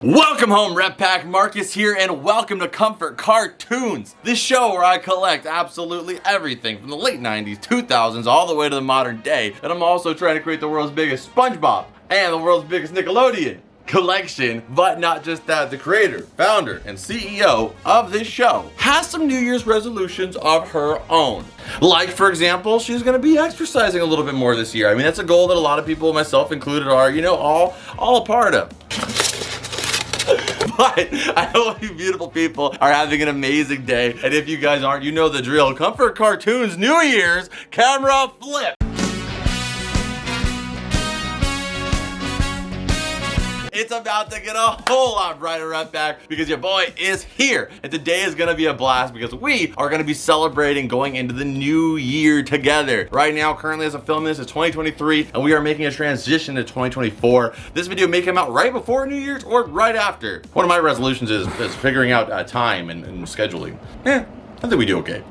Welcome home, Rep Pack. Marcus here, and welcome to Comfort Cartoons, this show where I collect absolutely everything from the late 90s, 2000s, all the way to the modern day. And I'm also trying to create the world's biggest Spongebob and the world's biggest Nickelodeon collection. But not just that, the creator, founder, and CEO of this show has some New Year's resolutions of her own. Like, for example, she's gonna be exercising a little bit more this year. I mean, that's a goal that a lot of people, myself included, are, you know, all a part of. But I hope you beautiful people are having an amazing day. And if you guys aren't, you know the drill. Comfort Cartoons New Year's camera flip. It's about to get a whole lot brighter right back because your boy is here. And today is gonna be a blast because we are gonna be celebrating going into the new year together. Right now, currently as I'm filming this, it's 2023 and we are making a transition to 2024. This video may come out right before New Year's or right after. One of my resolutions is figuring out time and scheduling. I think we do okay.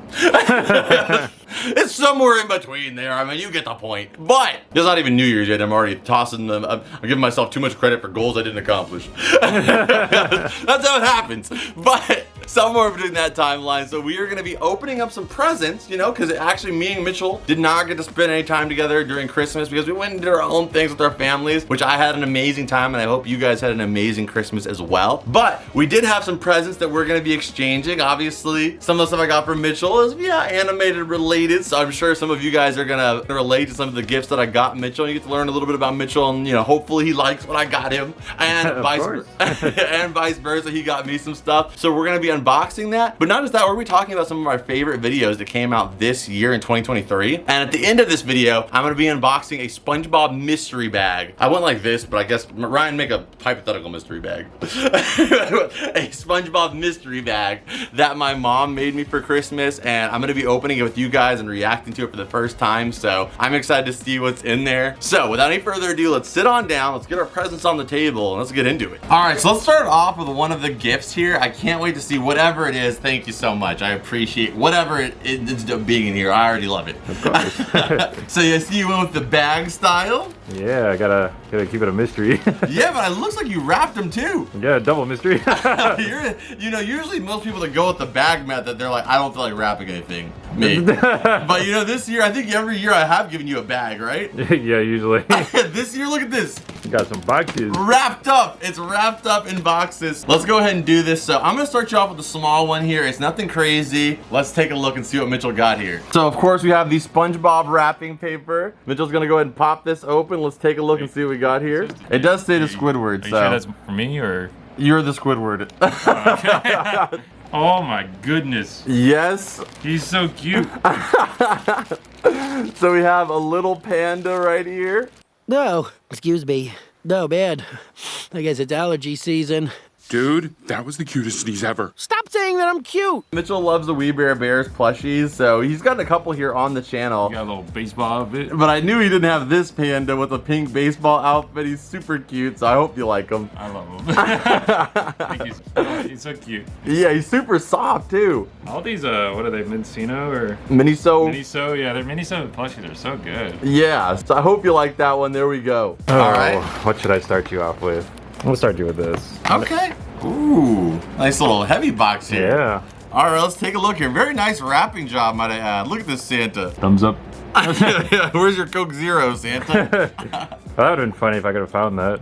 It's somewhere in between there. I mean, you get the point. But it's not even New Year's yet. I'm already tossing them. I'm giving myself too much credit for goals I didn't accomplish. That's how it happens. But somewhere between that timeline. So we are going to be opening up some presents, you know, because actually me and Mitchell did not get to spend any time together during Christmas because we went and did our own things with our families, which I had an amazing time and I hope you guys had an amazing Christmas as well. But we did have some presents that we're going to be exchanging. Obviously, some of the stuff I got from Mitchell is, animated related. So I'm sure some of you guys are going to relate to some of the gifts that I got Mitchell. You get to learn a little bit about Mitchell and, you know, hopefully he likes what I got him and vice versa. He got me some stuff. So we're going to be unboxing that. But not just that, we're going to be talking about some of my favorite videos that came out this year in 2023. And at the end of this video, I'm going to be unboxing a SpongeBob mystery bag. I went like this, but I guess Ryan, make a hypothetical mystery bag. A SpongeBob mystery bag that my mom made me for Christmas, and I'm going to be opening it with you guys and reacting to it for the first time. So I'm excited to see what's in there. So without any further ado, let's sit on down, let's get our presents on the table, and let's get into it. All right, so let's start off with one of the gifts here. I can't wait to see whatever it is. Thank you so much. I appreciate whatever it ends up being in here. I already love it. Of course. So I see you went with the bag style. Yeah, I gotta keep it a mystery. Yeah, but it looks like you wrapped them too. Yeah, double mystery. You know, usually most people that go with the bag method, they're like, I don't feel like wrapping anything. Me. But you know, this year, I think every year I have given you a bag, right? Yeah, usually. This year, look at this. You got some boxes. Wrapped up. It's wrapped up in boxes. Let's go ahead and do this. So I'm gonna start you off with the small one here. It's nothing crazy. Let's take a look and see what Mitchell got here. So of course we have the SpongeBob wrapping paper. Mitchell's gonna go ahead and pop this open. Let's take a look and see what we got here. It does say the Squidward. Are you sure that's for me or? You're the Squidward. Okay. Oh my goodness. Yes. He's so cute. So we have a little panda right here. No, excuse me. No, man. I guess it's allergy season. Dude, that was the cutest sneeze ever. Stop saying that I'm cute. Mitchell loves the We Bare Bears plushies, so he's gotten a couple here on the channel. You got a little baseball outfit. But I knew he didn't have this panda with a pink baseball outfit. He's super cute, so I hope you like him. I love him. I think he's so cute. Yeah, he's super soft too. All these, what are they, Mincino or? Miniso. Miniso, yeah, they're Miniso plushies are so good. Yeah, so I hope you like that one. There we go. Oh, all right. What should I start you off with? We'll start you with this. Okay. Ooh, nice little heavy box here. Yeah. All right, let's take a look here. Very nice wrapping job, might I add. Look at this Santa. Thumbs up. Where's your Coke Zero, Santa? That would have been funny if I could have found that.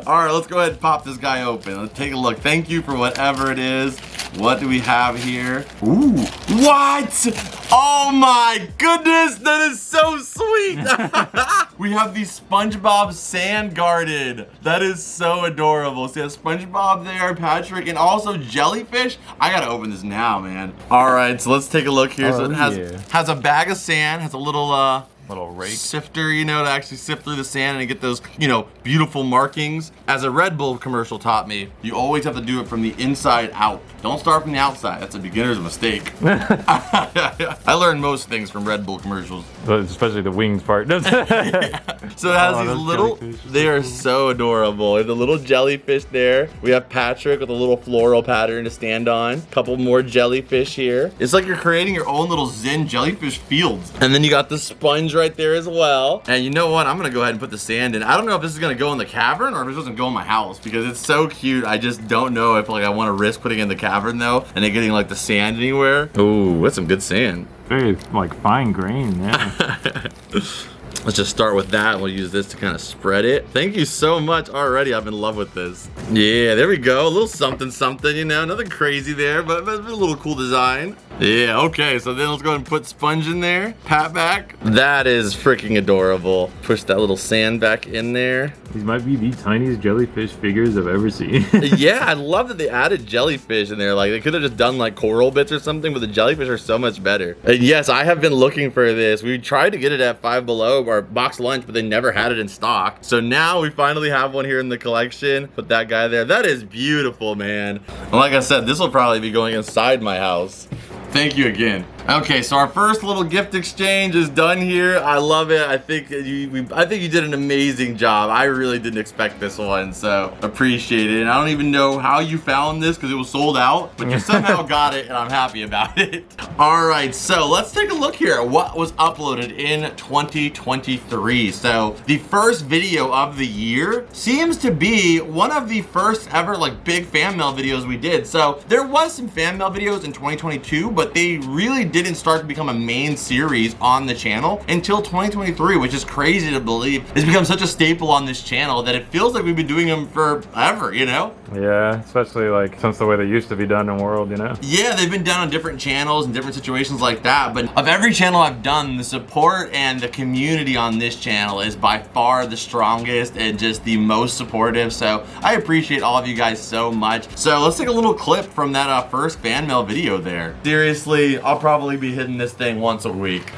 All right, let's go ahead and pop this guy open. Let's take a look. Thank you for whatever it is. What do we have here? Ooh, what? Oh my goodness, that is so sweet. We have the SpongeBob Sand Garden. That is so adorable. So you have SpongeBob there, Patrick, and also jellyfish. I gotta open this now, man. All right, so let's take a look here. So it has a bag of sand, has a little rake sifter, you know, to actually sift through the sand and get those, you know, beautiful markings. As a Red Bull commercial taught me, you always have to do it from the inside out. Don't start from the outside. That's a beginner's mistake. I learned most things from Red Bull commercials. Especially the wings part. So it has these little, they are so adorable. There's a little jellyfish there. We have Patrick with a little floral pattern to stand on. Couple more jellyfish here. It's like you're creating your own little Zen jellyfish fields. And then you got the sponge right there as well. And you know what? I'm gonna go ahead and put the sand in. I don't know if this is gonna go in the cavern or if it's just gonna go in my house because it's so cute. I just don't know if like I want to risk putting it in the cavern though and it getting like the sand anywhere. Ooh, that's some good sand. Very like fine grain, yeah. Let's just start with that. We'll use this to kind of spread it. Thank you so much already. I'm in love with this. Yeah, there we go. A little something, something, you know, nothing crazy there, but it's a little cool design. Yeah, okay, so then let's go ahead and put sponge in there. Pat back. That is freaking adorable. Push that little sand back in there. These might be the tiniest jellyfish figures I've ever seen. Yeah, I love that they added jellyfish in there. Like, they could have just done like coral bits or something, but the jellyfish are so much better. And yes, I have been looking for this. We tried to get it at Five Below or Box Lunch, but they never had it in stock. So now we finally have one here in the collection. Put that guy there. That is beautiful, man. And like I said, this will probably be going inside my house. Thank you again. Okay, so our first little gift exchange is done here. I love it. I think you did an amazing job. I really didn't expect this one, so appreciate it. And I don't even know how you found this because it was sold out, but you somehow got it, and I'm happy about it. All right, so let's take a look here at what was uploaded in 2023. So the first video of the year seems to be one of the first ever like big fan mail videos we did. So there was some fan mail videos in 2022, but they really didn't start to become a main series on the channel until 2023, which is crazy to believe. It's become such a staple on this channel that it feels like we've been doing them forever, you know? Yeah, especially like since the way they used to be done in the world, you know? Yeah, they've been done on different channels and different situations like that, but of every channel I've done, the support and the community on this channel is by far the strongest and just the most supportive, so I appreciate all of you guys so much. So let's take a little clip from that first fan mail video there. Seriously, I'll probably be hitting this thing once a week.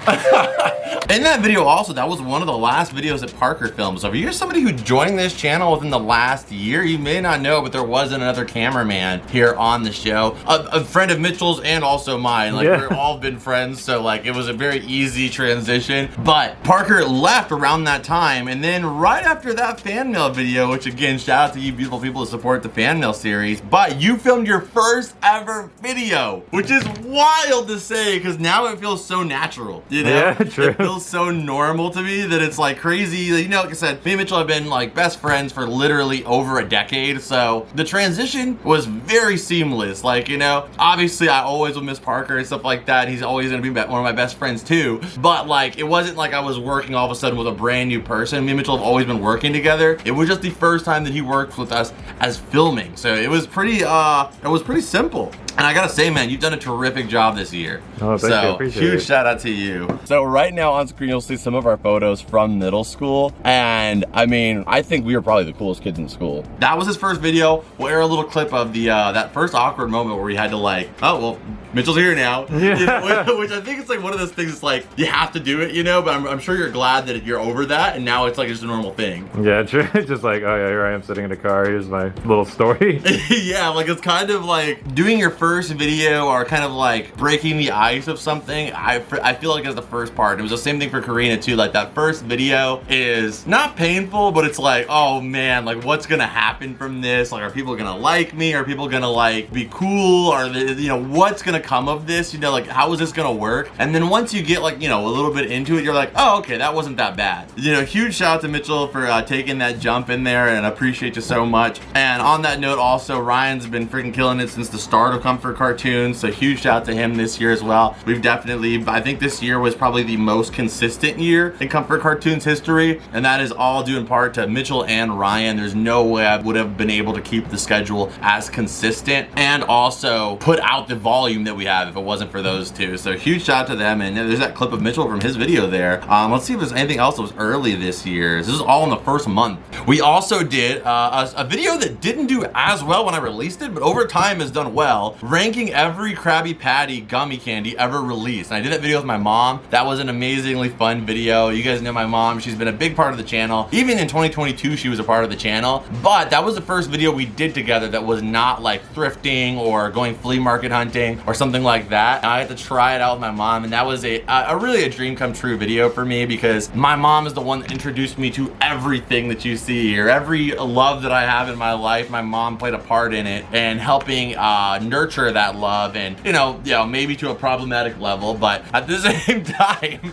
In that video also, that was one of the last videos that Parker filmed. So if you're somebody who joined this channel within the last year, you may not know, but there was another cameraman here on the show. A friend of Mitchell's and also mine. Like, yeah. We've all been friends, so like it was a very easy transition. But Parker left around that time, and then right after that fan mail video, which again, shout out to you beautiful people that support the fan mail series, but you filmed your first ever video, which is wild to say because now it feels so natural, you know? Yeah, true. It feels so normal to me that it's like crazy. You know, like I said, me and Mitchell have been like best friends for literally over a decade, so the transition was very seamless. Like, you know, obviously I always will miss Parker and stuff like that. He's always gonna be one of my best friends too, but like it wasn't like I was working all of a sudden with a brand new person. Me and Mitchell have always been working together. It was just the first time that he worked with us as filming, so it was pretty simple. And I gotta say, man, you've done a terrific job this year. Oh, thank you. Appreciate huge it. shout out to you. So right now on screen, you'll see some of our photos from middle school. And I mean, I think we were probably the coolest kids in school. That was his first video. We'll air a little clip of the that first awkward moment where we had to like, oh, well, Mitchell's here now. Yeah. You know, which I think it's like one of those things, it's like, you have to do it, you know, but I'm sure you're glad that you're over that. And now it's like just a normal thing. Yeah, true. It's just like, oh yeah, here I am sitting in a car. Here's my little story. Yeah, like it's kind of like doing your first video or kind of like breaking the ice of something. I feel like it's the first part. It was the same thing for Karina too. Like that first video is not painful, but it's like, oh man, like what's gonna happen from this? Like, are people gonna like me? Are people gonna like be cool? Or you know, what's gonna come of this? You know, like how is this gonna work? And then once you get like, you know, a little bit into it, you're like, oh, okay, that wasn't that bad. You know, huge shout out to Mitchell for taking that jump in there, and I appreciate you so much. And on that note, also Ryan's been freaking killing it since the start of Comfort Cartoons, so huge shout out to him this year as well. We've definitely, I think this year was probably the most consistent year in Comfort Cartoons history, and that is all due in part to Mitchell and Ryan. There's no way I would have been able to keep the schedule as consistent and also put out the volume that we have if it wasn't for those two. So huge shout out to them. And there's that clip of Mitchell from his video there. Let's see if there's anything else that was early this year. This is all in the first month. We also did a video that didn't do as well when I released it, but over time has done well, ranking every Krabby Patty gummy candy ever released. And I did that video with my mom. That was an amazingly fun video. You guys know my mom. She's been a big part of the channel. Even in 2022, she was a part of the channel. But that was the first video we did together that was not like thrifting or going flea market hunting or something like that. And I had to try it out with my mom, and that was a really a dream come true video for me, because my mom is the one that introduced me to everything that you see here. Every love that I have in my life, my mom played a part in it, and helping nurture that love, and you know, maybe to a problematic level, but at the same time,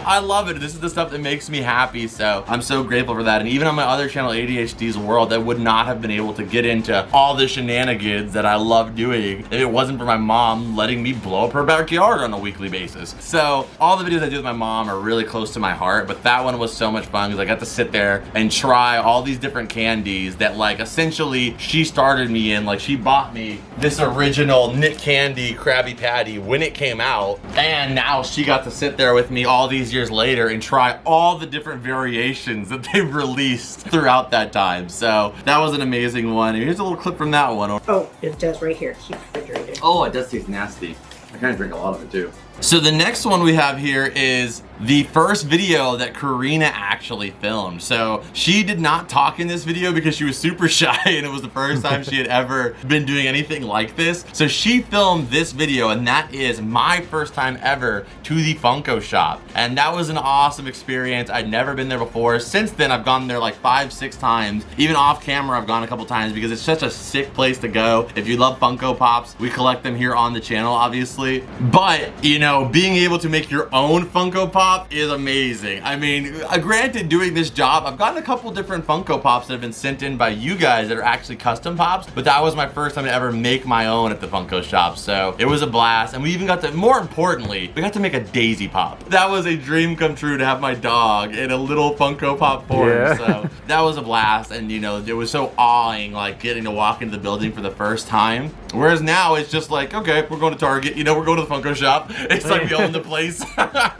I love it. This is the stuff that makes me happy, so I'm so grateful for that. And even on my other channel, ADHD's World, I would not have been able to get into all the shenanigans that I love doing if it wasn't for my mom letting me blow up her backyard on a weekly basis. So all the videos I do with my mom are really close to my heart, but that one was so much fun because I got to sit there and try all these different candies that, like, essentially she started me in. Like, she bought me this original Nick Candy Krabby Patty when it came out, and now she got to sit there with me all these years later and try all the different variations that they've released throughout that time. So that was an amazing one. And here's a little clip from that one. Oh, it does right here. Keep refrigerated. Oh, it does taste nasty. I kind of drink a lot of it too. So the next one we have here is the first video that Karina actually filmed. So she did not talk in this video because she was super shy, and it was the first time she had ever been doing anything like this. So she filmed this video, and that is my first time ever to the Funko shop. And that was an awesome experience. I'd never been there before. Since then, I've gone there like 5-6 times. Even off camera, I've gone a couple times because it's such a sick place to go. If you love Funko Pops, we collect them here on the channel, obviously. But, you know, being able to make your own Funko Pop is amazing. I mean, granted, doing this job, I've gotten a couple different Funko Pops that have been sent in by you guys that are actually custom pops, but that was my first time to ever make my own at the Funko shop. So it was a blast, and we even got to, more importantly, we got to make a Daisy Pop. That was a dream come true, to have my dog in a little Funko Pop form. Yeah. So that was a blast, and you know, it was so awing, like getting to walk into the building for the first time. Whereas now it's just like, okay, we're going to Target, you know, we're going to the Funko shop. It's like we own the place.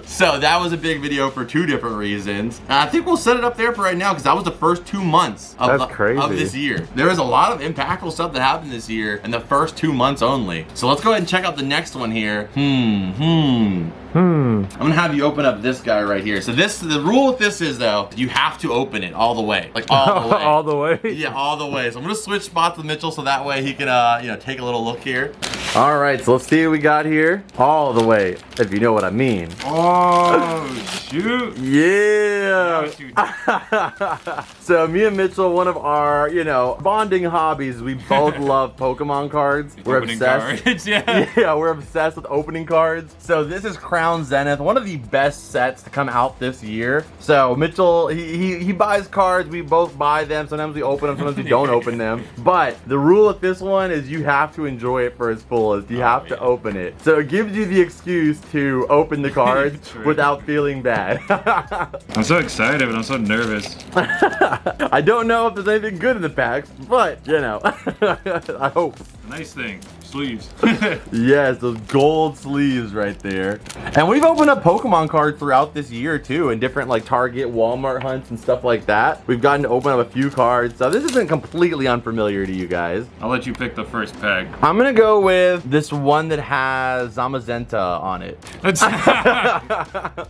So that was a big video for 2 different reasons. And I think we'll set it up there for right now because that was the first 2 months of, of this year. There was a lot of impactful stuff that happened this year in the first 2 months only. So let's go ahead and check out the next one here. I'm gonna have you open up this guy right here. So this, the rule with this is though, you have to open it all the way, like all the way. All the way? Yeah, all the way. So I'm gonna switch spots with Mitchell so that way he can, you know, take a little look here. All right, so let's see what we got here. All the way, if you know what I mean. Oh, shoot. Yeah. Oh, shoot. So me and Mitchell, one of our, you know, bonding hobbies, we both love Pokemon cards. We're Opening obsessed. cards, yeah. Yeah, we're obsessed with opening cards. So this is Crown Zenith, one of the best sets to come out this year. So Mitchell, he buys cards, we both buy them. Sometimes we open them, sometimes we don't open them. But the rule with this one is you have to enjoy it for its fullest. You have to open it. So it gives you the excuse to open the cards without feeling bad. I'm so excited, but I'm so nervous. I don't know if there's anything good in the packs, but you know, I hope. Nice thing. Sleeves. Yes, those gold sleeves right there. And we've opened up Pokemon cards throughout this year too, in different like Target, Walmart hunts and stuff like that. We've gotten to open up a few cards, so this isn't completely unfamiliar to you guys. I'll let you pick the first pack. I'm gonna go with this one that has Zamazenta on it.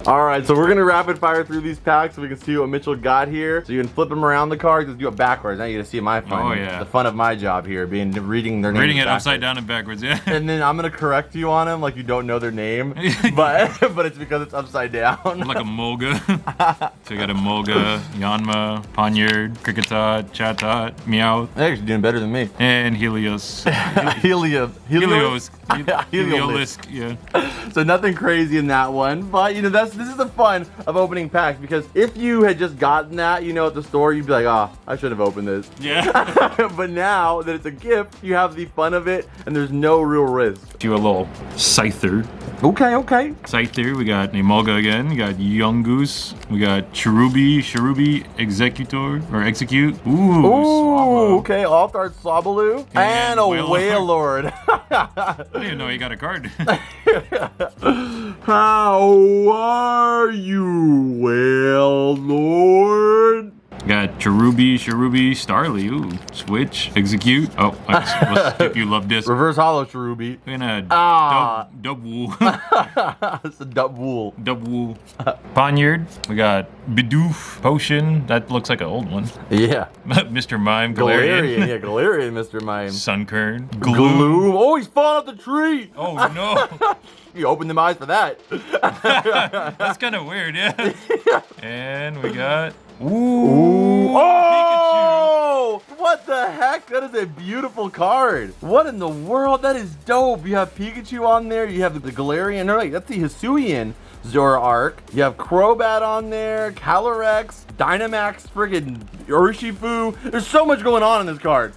All right, so we're gonna rapid fire through these packs so we can see what Mitchell got here. So you can flip them around the cards. Let's do it backwards. Now you get to see my fun. Oh, yeah. The fun of my job here, being reading their names. Reading it backwards. upside down and backwards, yeah. And then I'm gonna correct you on them like you don't know their name, but it's because it's upside down. I'm like a Mulga. So you got a Mulga, Yanma, Ponyard, Kricketot, Chatot, Meowth. They're actually doing better than me. And Helios. Helios. Heliolisk, yeah. So nothing crazy in that one, but you know, this is the fun of opening packs, because if you had just gotten that, you know, at the store, you'd be like, oh, I should have opened this. Yeah. But now that it's a gift, you have the fun of it, and there's no real risk. Do a little Scyther. Okay. Scyther, we got Emolga again, we got Yungoos, we got Cherubi, Executor, or Execute. Ooh, Swablu. Okay, All-Star Swablu, and a Wailord. I didn't even know you got a card. How are you, Wailord? Got Cherubi, Starly. Ooh, switch, execute. Oh, let's skip you. Love this. Reverse hollow Cherubi. We're gonna dub wool. It's a dub wool. Dub wool. Poniard. We got Bidoof Potion. That looks like an old one. Yeah. Mr. Mime. Galarian. Yeah, Galarian, Mr. Mime. Sunkern. Gloom. Oh, he's falling off the tree. Oh no. You open them eyes for that. That's kind of weird, yeah. And we got Oh! What the heck? That is a beautiful card. What in the world? That is dope. You have Pikachu on there. You have the Galarian. No, like, that's the Hisuian Zoroark. You have Crobat on there. Calyrex. Dynamax. Friggin' Urshifu. There's so much going on in this card.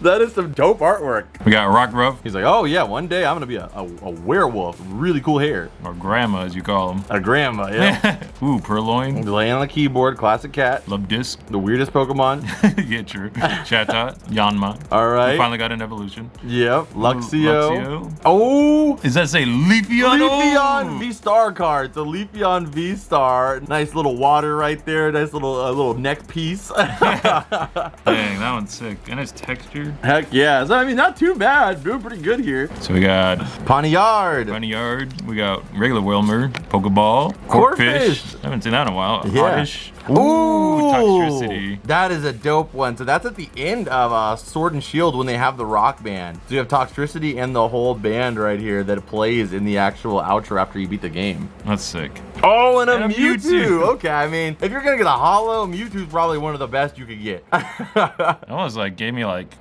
That is some dope artwork. We got Rockruff. He's like, oh yeah, one day I'm gonna be a werewolf. Really cool hair. Or grandma, as you call him. A grandma, yeah. Ooh, Purloin. Laying on the keyboard, classic cat. Love Disc. The weirdest Pokemon. Yeah, true. Chatot. Yanma. All right. We finally got an evolution. Yep. Luxio. Luxio. Oh! Does that say Leafeon? Leafeon V-Star card. So Leafeon V-Star. Nice little water right there. Nice little neck piece. Dang, that one's sick. And it's texture. Heck yeah. So, I mean, not too bad. Doing pretty good here. So we got Poniard. Poniard. We got regular Wilmer. Pokeball. Corphish. Haven't seen that in a while. Yeah. Oddish. Ooh, Toxtricity. That is a dope one. So that's at the end of Sword and Shield when they have the rock band. So you have Toxtricity and the whole band right here that plays in the actual outro after you beat the game. That's sick. Oh, and a And a Mewtwo. Mewtwo. Okay, I mean, if you're gonna get a holo, Mewtwo's probably one of the best you could get. It almost like gave me like,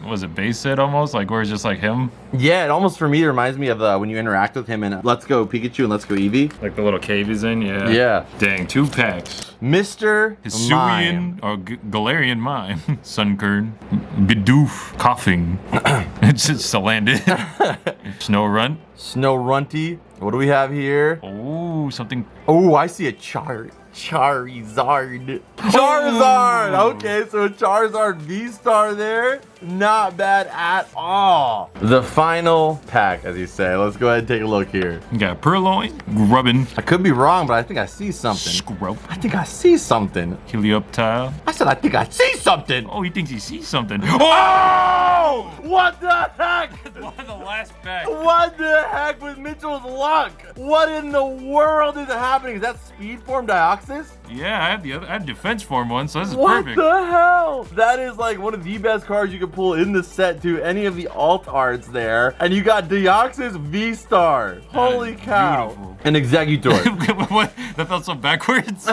was it base set almost? Like where it's just like him? Yeah, it almost for me reminds me of when you interact with him in Let's Go Pikachu and Let's Go Eevee. Like the little cave he's in, yeah. Yeah. Dang, 2 packs. Mr. Mime. Hisuian or Galarian Mime. Sunkern. Bidoof. Coughing. It's Salandit. Snorunt. Snorunt. What do we have here? Oh, something. Oh, I see a Charizard. Charizard! Okay, so a Charizard V-Star there. Not bad at all. The final pack, as you say. Let's go ahead and take a look here. You got Purloin. Grubbin. I could be wrong, but I think I see something. Scrub. I think I see something. Helioptile. I said I think I see something. Oh, he thinks he sees something. Oh! What the heck? One of the last pack. What the heck with Mitchell's luck? What in the world is happening? Is that Speed Form Deoxys? Yeah, I had defense form one, so this is What perfect. the hell? That is like one of the best cards you could pull in the set to any of the alt arts there. And you got Deoxys V-Star. Holy cow. beautiful. An Executor. What? That felt so backwards.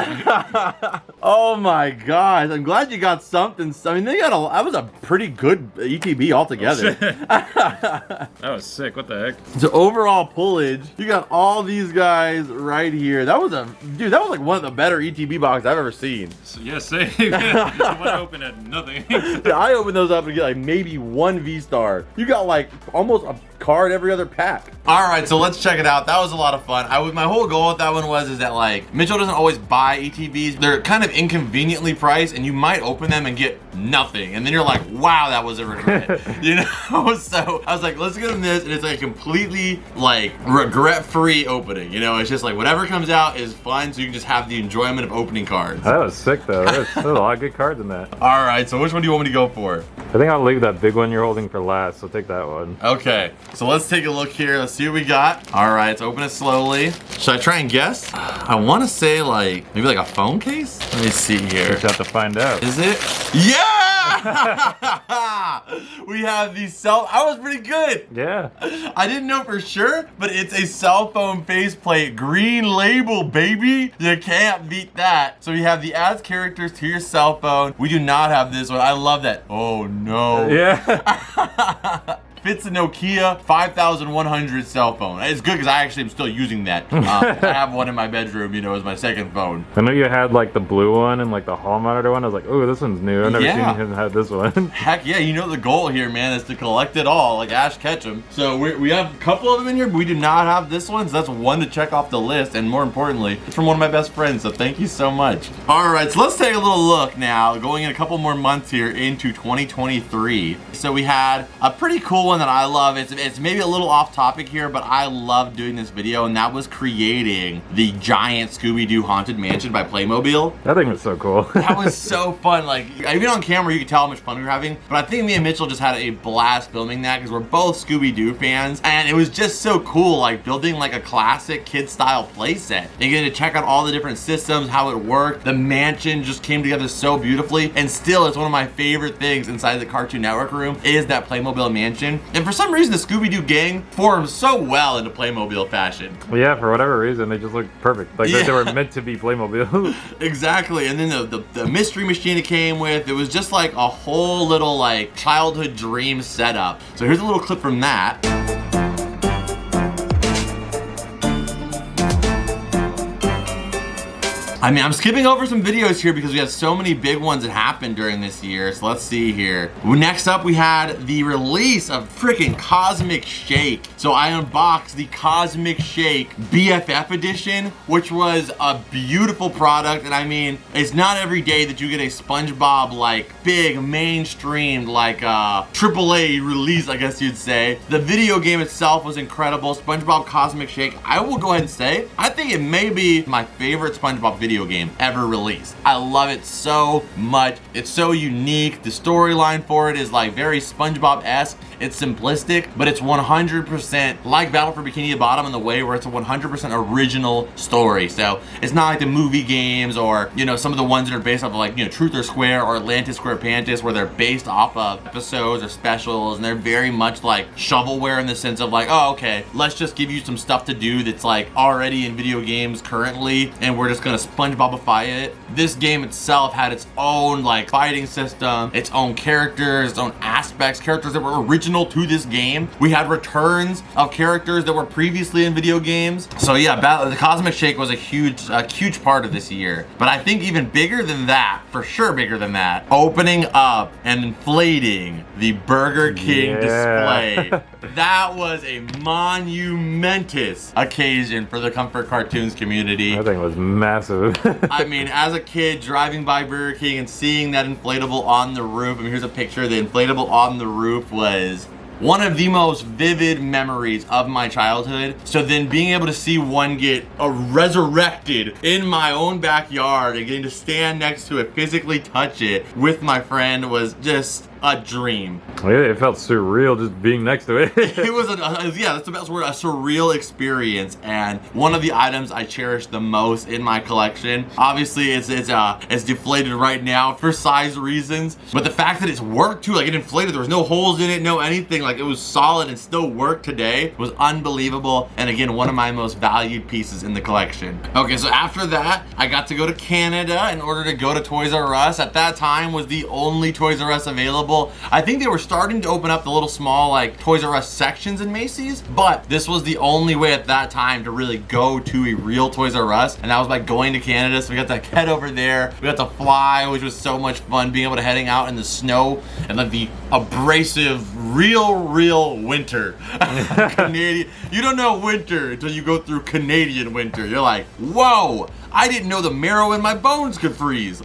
Oh my gosh. I'm glad you got something. I mean, that was a pretty good ETB altogether. That was sick. What the heck? So overall pullage, you got all these guys right here. That was like one of the better ETB boxes I've ever seen. So, yeah, same. One open at nothing. I opened those up and get like maybe one V-Star. You got like almost a card every other pack. All right, so let's check it out. That was a lot of fun. My whole goal with that one is that like Mitchell doesn't always buy ETBs. They're kind of inconveniently priced, and you might open them and get nothing, and then you're like, wow, that was a regret. You know? So I was like, let's get him this, and it's like completely like regret-free opening. You know, it's just like whatever comes out is fun, so you can just have the enjoyment of opening cards. That was sick though. There's a lot of good cards in that. All right, so which one do you want me to go for? I think I'll leave that big one you're holding for last, so take that one. Okay, so let's take a look here. Let's see what we got. All right, let's open it slowly. Should I try and guess? I want to say like maybe like a phone case. Let me see here. Just have to find out. Is it? Yeah! We have the I was pretty good. Yeah. I didn't know for sure, but it's a cell phone faceplate. Green label, baby. You can't beat that. So you have the adds characters to your cell phone. We do not have this one. I love that. Oh no. Yeah. Fits a Nokia 5100 cell phone. It's good because I actually am still using that. I have one in my bedroom, you know, as my second phone. I know you had like the blue one and like the hall monitor one. I was like, oh, this one's new. I've never Yeah. seen him have this one. Heck yeah, you know the goal here, man, is to collect it all, like Ash Ketchum. So we have a couple of them in here, but we do not have this one, so that's one to check off the list, and more importantly, it's from one of my best friends, so thank you so much. All right, so let's take a little look now, going in a couple more months here into 2023. So we had a pretty cool one one that I love. It's maybe a little off topic here, but I love doing this video, and that was creating the giant Scooby-Doo Haunted Mansion by Playmobil. That thing was so cool. That was so fun. Like, even on camera, you could tell how much fun we were having. But I think me and Mitchell just had a blast filming that because we're both Scooby-Doo fans, and it was just so cool, like building like a classic kid-style playset and getting to check out all the different systems, how it worked. The mansion just came together so beautifully, and still, it's one of my favorite things inside the Cartoon Network room is that Playmobil mansion. And for some reason, the Scooby-Doo gang forms so well into Playmobil fashion. Well, yeah, for whatever reason, they just look perfect. Like they were meant to be Playmobil. Exactly. And then the mystery machine it came with, it was just like a whole little like childhood dream setup. So here's a little clip from that. I mean, I'm skipping over some videos here because we have so many big ones that happened during this year. So let's see here. Next up, we had the release of freaking Cosmic Shake. So I unboxed the Cosmic Shake BFF edition, which was a beautiful product. And I mean, it's not every day that you get a SpongeBob like big mainstreamed like AAA release, I guess you'd say. The video game itself was incredible. SpongeBob Cosmic Shake, I will go ahead and say, I think it may be my favorite SpongeBob video game ever released. I love it so much. It's so unique. The storyline for it is like very SpongeBob-esque. It's simplistic, but it's 100% like Battle for Bikini Bottom in the way where it's a 100% original story. So it's not like the movie games or, you know, some of the ones that are based off of like, you know, Truth or Square or Atlantis Square Pantis, where they're based off of episodes or specials, and they're very much like shovelware in the sense of like, oh, okay, let's just give you some stuff to do that's like already in video games currently, and we're just gonna SpongeBobify it. This game itself had its own like fighting system, its own characters, its own aspects, characters that were original to this game. We had returns of characters that were previously in video games. So yeah, the Cosmic Shake was a huge part of this year. But I think even bigger than that, for sure bigger than that, opening up and inflating the Burger King display. That was a monumentous occasion for the Comfort Cartoons community. That thing was massive. I mean, as a kid driving by Burger King and seeing that inflatable on the roof, I mean, here's a picture. The inflatable on the roof was one of the most vivid memories of my childhood. So then being able to see one get resurrected in my own backyard and getting to stand next to it, physically touch it with my friend was just a dream. It felt surreal just being next to it. It was yeah, that's the best word, a surreal experience, and one of the items I cherish the most in my collection. Obviously, it's deflated right now for size reasons, but the fact that it's worked too, like it inflated, there was no holes in it, no anything, like it was solid and still worked today, was unbelievable, and again, one of my most valued pieces in the collection. Okay, so after that, I got to go to Canada in order to go to Toys R Us. At that time, was the only Toys R Us available. I think they were starting to open up the little small like Toys R Us sections in Macy's, but this was the only way at that time to really go to a real Toys R Us, and that was by going to Canada. So we got to head over there, we got to fly, which was so much fun, being able to heading out in the snow and like the abrasive real winter. Canadian, you don't know winter until you go through Canadian winter. You're like, whoa, I didn't know the marrow in my bones could freeze.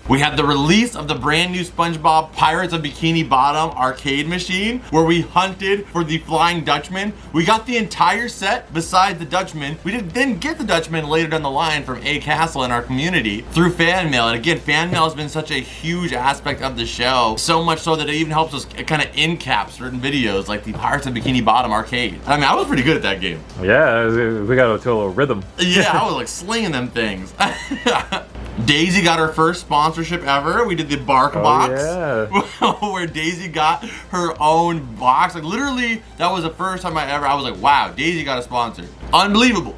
We had the release of the brand new SpongeBob Pirates of Bikini Bottom arcade machine, where we hunted for the Flying Dutchman. We got the entire set besides the Dutchman. We didn't get the Dutchman later down the line from A Castle in our community through fan mail. And again, fan mail has been such a huge aspect of the show, so much so that it even helps us kind of in cap certain videos like the Pirates of Bikini Bottom arcade. I mean, I was pretty good at that game. Yeah, we got to a little rhythm. Yeah, I was like slinging them things. Daisy got her first sponsorship ever. We did the Bark box, yeah. where Daisy got her own box. Like literally, that was the first time I was like, wow, Daisy got a sponsor. Unbelievable.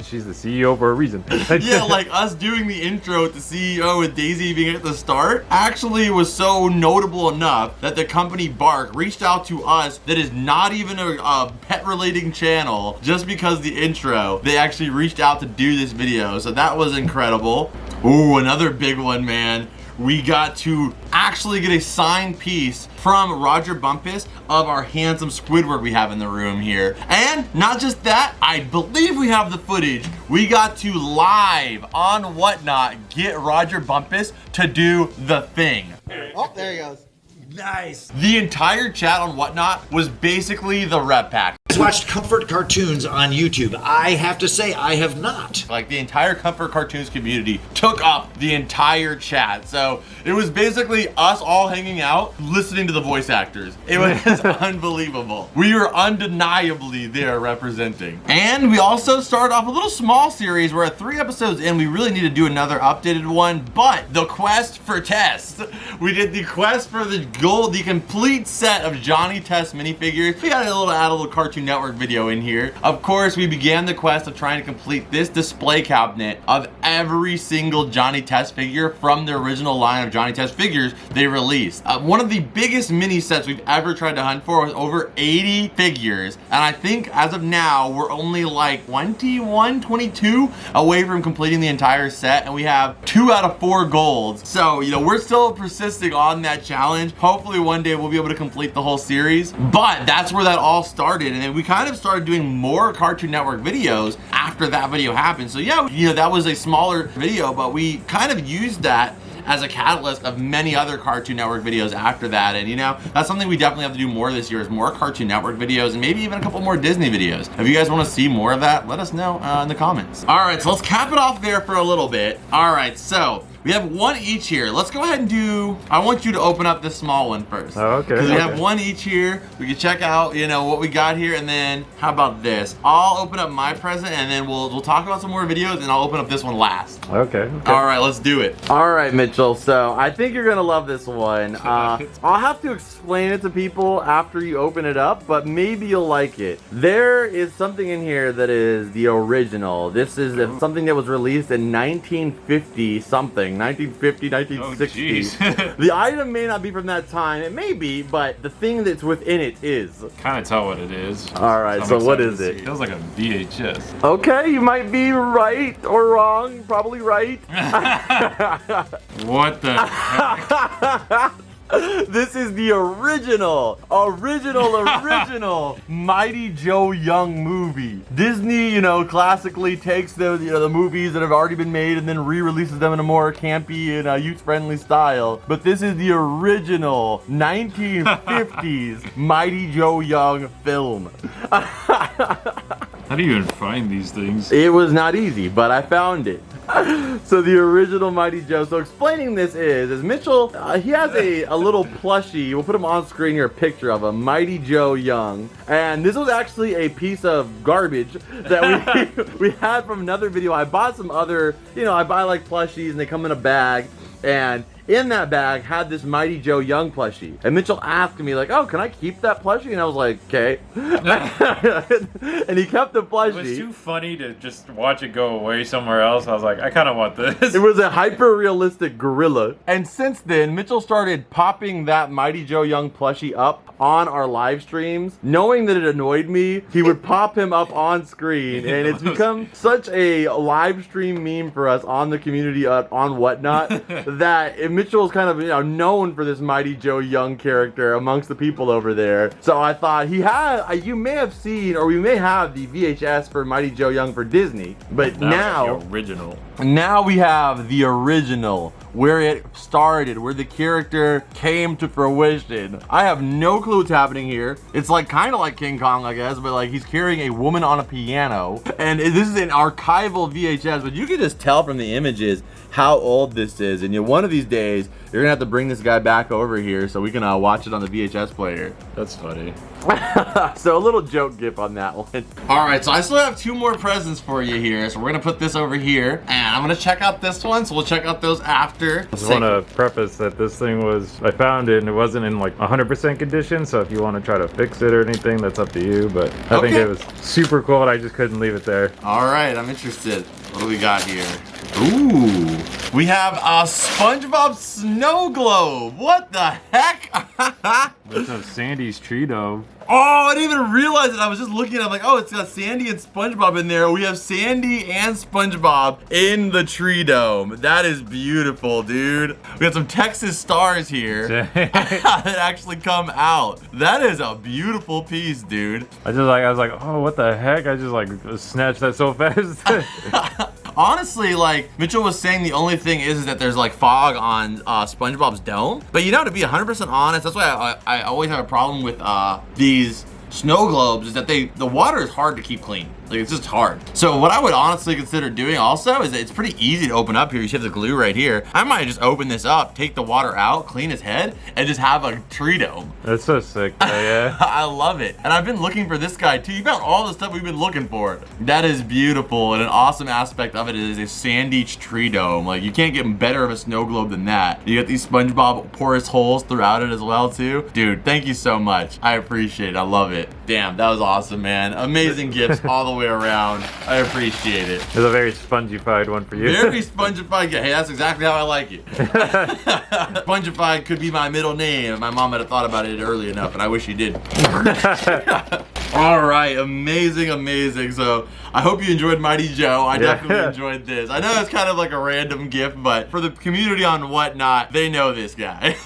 She's the CEO for a reason. Yeah, like us doing the intro with the CEO with Daisy being at the start actually was so notable enough that the company Bark reached out to us that is not even a pet relating channel, just because the intro, they actually reached out to do this video. So that was incredible. Ooh, another big one, man. We got to actually get a signed piece from Roger Bumpus of our handsome Squidward we have in the room here. And not just that, I believe we have the footage. We got to live on Whatnot get Roger Bumpus to do the thing. Oh, there he goes. Nice. The entire chat on Whatnot was basically the rep pack. Watched Comfort Cartoons on YouTube. I have to say, I have not. Like the entire Comfort Cartoons community took up the entire chat. So it was basically us all hanging out, listening to the voice actors. It was unbelievable. We were undeniably there representing. And we also started off a little small series. We're at 3 episodes in. We really need to do another updated one, but the quest for Test. We did the quest for the complete set of Johnny Test minifigures. We got add a little Cartoon Network video in here. Of course, we began the quest of trying to complete this display cabinet of every single Johnny Test figure from the original line of Johnny Test figures they released. One of the biggest mini sets we've ever tried to hunt for was over 80 figures, and I think as of now we're only like 21, 22 away from completing the entire set, and we have 2 out of 4 golds. So, you know, we're still persisting on that challenge. Hopefully one day we'll be able to complete the whole series, but that's where that all started. And then we kind of started doing more Cartoon Network videos after that video happened. So yeah, you know, that was a smaller video, but we kind of used that as a catalyst of many other Cartoon Network videos after that. And you know, that's something we definitely have to do more this year, is more Cartoon Network videos and maybe even a couple more Disney videos. If you guys want to see more of that, let us know in the comments. All right, so let's cap it off there for a little bit. All right, so we have 1 each here. Let's go ahead and do, I want you to open up this small one first. Oh, okay. Because we have 1 each here. We can check out, you know, what we got here, and then how about this? I'll open up my present, and then we'll talk about some more videos, and I'll open up this one last. Okay. All right, let's do it. All right, Mitchell. So I think you're gonna love this one. I'll have to explain it to people after you open it up, but maybe you'll like it. There is something in here that is the original. This is something that was released in 1950 something. 1950, 1960. Oh, the item may not be from that time. It may be, but the thing that's within it is. Kind of tell what it is. All right, I'm so what excited is to it? see. Feels like a VHS. Okay, you might be right or wrong. Probably right. What the heck? This is the original Mighty Joe Young movie. Disney, you know, classically takes the movies that have already been made and then re-releases them in a more campy and youth-friendly style. But this is the original 1950s Mighty Joe Young film. How do you even find these things? It was not easy, but I found it. So the original Mighty Joe. So explaining this is Mitchell, he has a little plushie. We'll put him on screen here, a picture of him, Mighty Joe Young. And this was actually a piece of garbage that we had from another video. I bought some other, you know, I buy like plushies and they come in a bag. And in that bag had this Mighty Joe Young plushie. And Mitchell asked me like, oh, can I keep that plushie? And I was like, okay. And he kept the plushie. It was too funny to just watch it go away somewhere else. I was like, I kind of want this. It was a hyper-realistic gorilla. And since then, Mitchell started popping that Mighty Joe Young plushie up on our live streams. Knowing that it annoyed me, he would pop him up on screen. And it's become such a live stream meme for us on the community on Whatnot that Mitchell's kind of, you know, known for this Mighty Joe Young character amongst the people over there. So I thought you may have seen, or we may have the VHS for Mighty Joe Young for Disney, but now the original. Now we have the original, where it started, where the character came to fruition. I have no clue what's happening here. It's like kind of like King Kong, I guess, but like he's carrying a woman on a piano. And this is an archival VHS, but you can just tell from the images how old this is. And one of these days, you're gonna have to bring this guy back over here so we can watch it on the VHS player. That's funny. So a little joke gif on that one. All right, so I still have 2 more presents for you here. So we're gonna put this over here, and I'm gonna check out this one. So we'll check out those after. I just want to preface that this thing I found it and it wasn't in like 100% condition, so if you want to try to fix it or anything, that's up to you, but I think it was super cool and I just couldn't leave it there. All right, I'm interested. What do we got here? Ooh, we have a SpongeBob snow globe. What the heck? That's a Sandy's Trito. Oh, I didn't even realize it. I was just looking at it, I'm like, oh, it's got Sandy and SpongeBob in there. We have Sandy and SpongeBob in the tree dome. That is beautiful, dude. We got some Texas stars here that actually come out. That is a beautiful piece, dude. I was like, oh, what the heck? I just like snatched that so fast. honestly, like Mitchell was saying, the only thing is that there's like fog on SpongeBob's dome. But you know, to be 100% honest, that's why I always have a problem with these snow globes, is that the water is hard to keep clean. Like, it's just hard. So what I would honestly consider doing also is that it's pretty easy to open up here. You see the glue right here. I might just open this up, take the water out, clean his head, and just have a tree dome. That's so sick, though, yeah. I love it. And I've been looking for this guy too. You found all the stuff we've been looking for. That is beautiful. And an awesome aspect of it is a sandy tree dome. Like, you can't get better of a snow globe than that. You got these SpongeBob porous holes throughout it as well too. Dude, thank you so much. I appreciate it. I love it. Damn, that was awesome, man. Amazing gifts all the way around. I appreciate it. It's a very spongified one for you. Very spongified. Hey, that's exactly how I like it. Spongified could be my middle name. My mom had thought about it early enough, and I wish she did. All right, amazing, amazing. So I hope you enjoyed Mighty Joe. I definitely enjoyed this. I know it's kind of like a random gift, but for the community on Whatnot, they know this guy.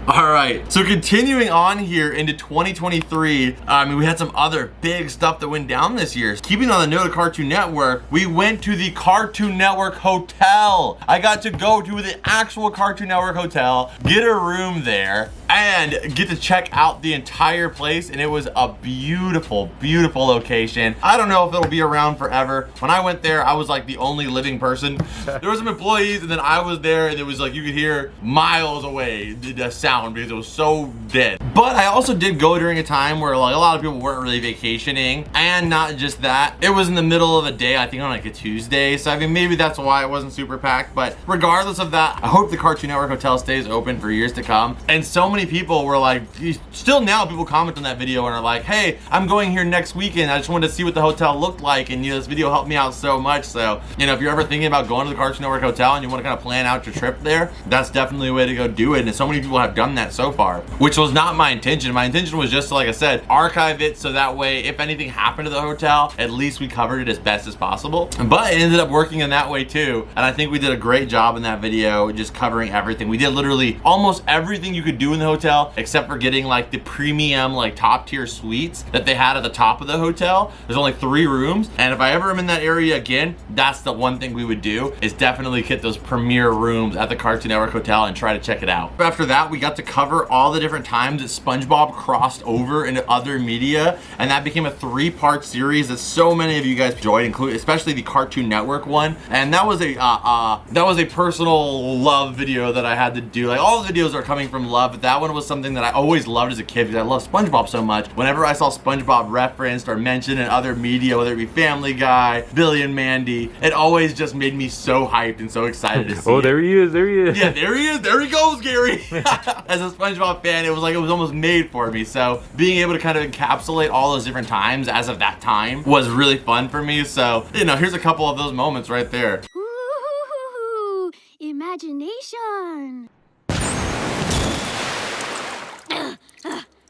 All right, so continuing on here into 2023, I mean, we had some other big stuff that went down this year. Keeping on the note of Cartoon Network, we went to the Cartoon Network Hotel. I got to go to the actual Cartoon Network Hotel, get a room there, and get to check out the entire place, and it was a beautiful, beautiful location. I don't know if it'll be around forever. When I went there, I was like the only living person. There were some employees, and then I was there, and it was like you could hear miles away the sound because it was so dead. But I also did go during a time where like a lot of people weren't really vacationing, and not just that, it was in the middle of a day, I think on like a Tuesday, so I mean maybe that's why it wasn't super packed. But regardless of that, I hope the Cartoon Network Hotel stays open for years to come. And so many people were like, still now people comment on that video and are like, hey, I'm going here next weekend, I just wanted to see what the hotel looked like, and you know, this video helped me out so much. So you know, if you're ever thinking about going to the Cartoon Network Hotel and you want to kind of plan out your trip there, that's definitely a way to go do it. And so many people have done that so far, which was not my intention. My intention was just to, like I said, archive it so that way if anything happened to the hotel, at least we covered it as best as possible. But it ended up working in that way too, and I think we did a great job in that video just covering everything. We did literally almost everything you could do in the hotel except for getting like the premium, like top tier suites that they had at the top of the hotel. There's only 3 rooms, and if I ever am in that area again, that's the one thing we would do, is definitely get those premier rooms at the Cartoon Network Hotel and try to check it out. After that, we got to cover all the different times that SpongeBob crossed over into other media, and that became a 3-part series that so many of you guys enjoyed, including especially the Cartoon Network one. And that was a personal love video that I had to do. Like, all the videos are coming from love, but that one was something that I always loved as a kid because I love SpongeBob so much. Whenever I saw SpongeBob referenced or mentioned in other media, whether it be Family Guy, Billy and Mandy, it always just made me so hyped and so excited to see it. There he is, there he is. Yeah, there he is, there he goes, Gary. As a SpongeBob fan, it was like it was almost made for me. So being able to kind of encapsulate all those different times as of that time was really fun for me. So, you know, here's a couple of those moments right there. Ooh, imagination.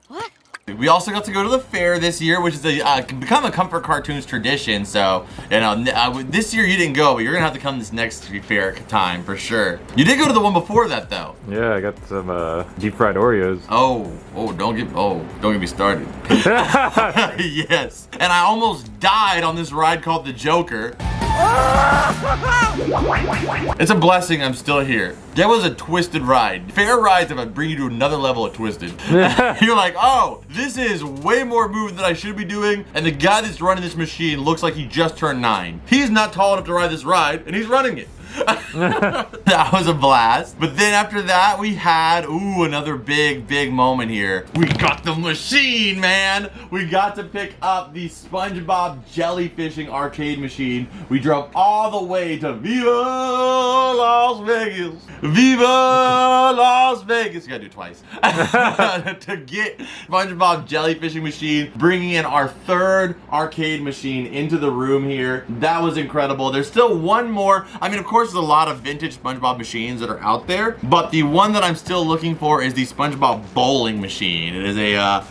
What? We also got to go to the fair this year, which is become a Comfort Cartoons tradition. So, you know, this year you didn't go, but you're gonna have to come this next fair time for sure. You did go to the one before that though. Yeah, I got some deep fried Oreos. Oh, don't get me started. Yes, and I almost died on this ride called the Joker. It's a blessing I'm still here. That was a twisted ride. Fair rides have bring you to another level of twisted. You're like, oh, this is way more movement than I should be doing, and the guy that's running this machine looks like he just turned 9. He's not tall enough to ride this ride, and he's running it. That was a blast. But then after that, we had another big moment here. We got the machine, man. We got to pick up the SpongeBob jellyfishing arcade machine. We drove all the way to Viva Las Vegas. Viva Las Vegas. You gotta do it twice. To get SpongeBob jellyfishing machine, bringing in our 3rd arcade machine into the room here. That was incredible. There's still one more. I mean, of course, there's a lot of vintage SpongeBob machines that are out there, but the one that I'm still looking for is the SpongeBob bowling machine. It is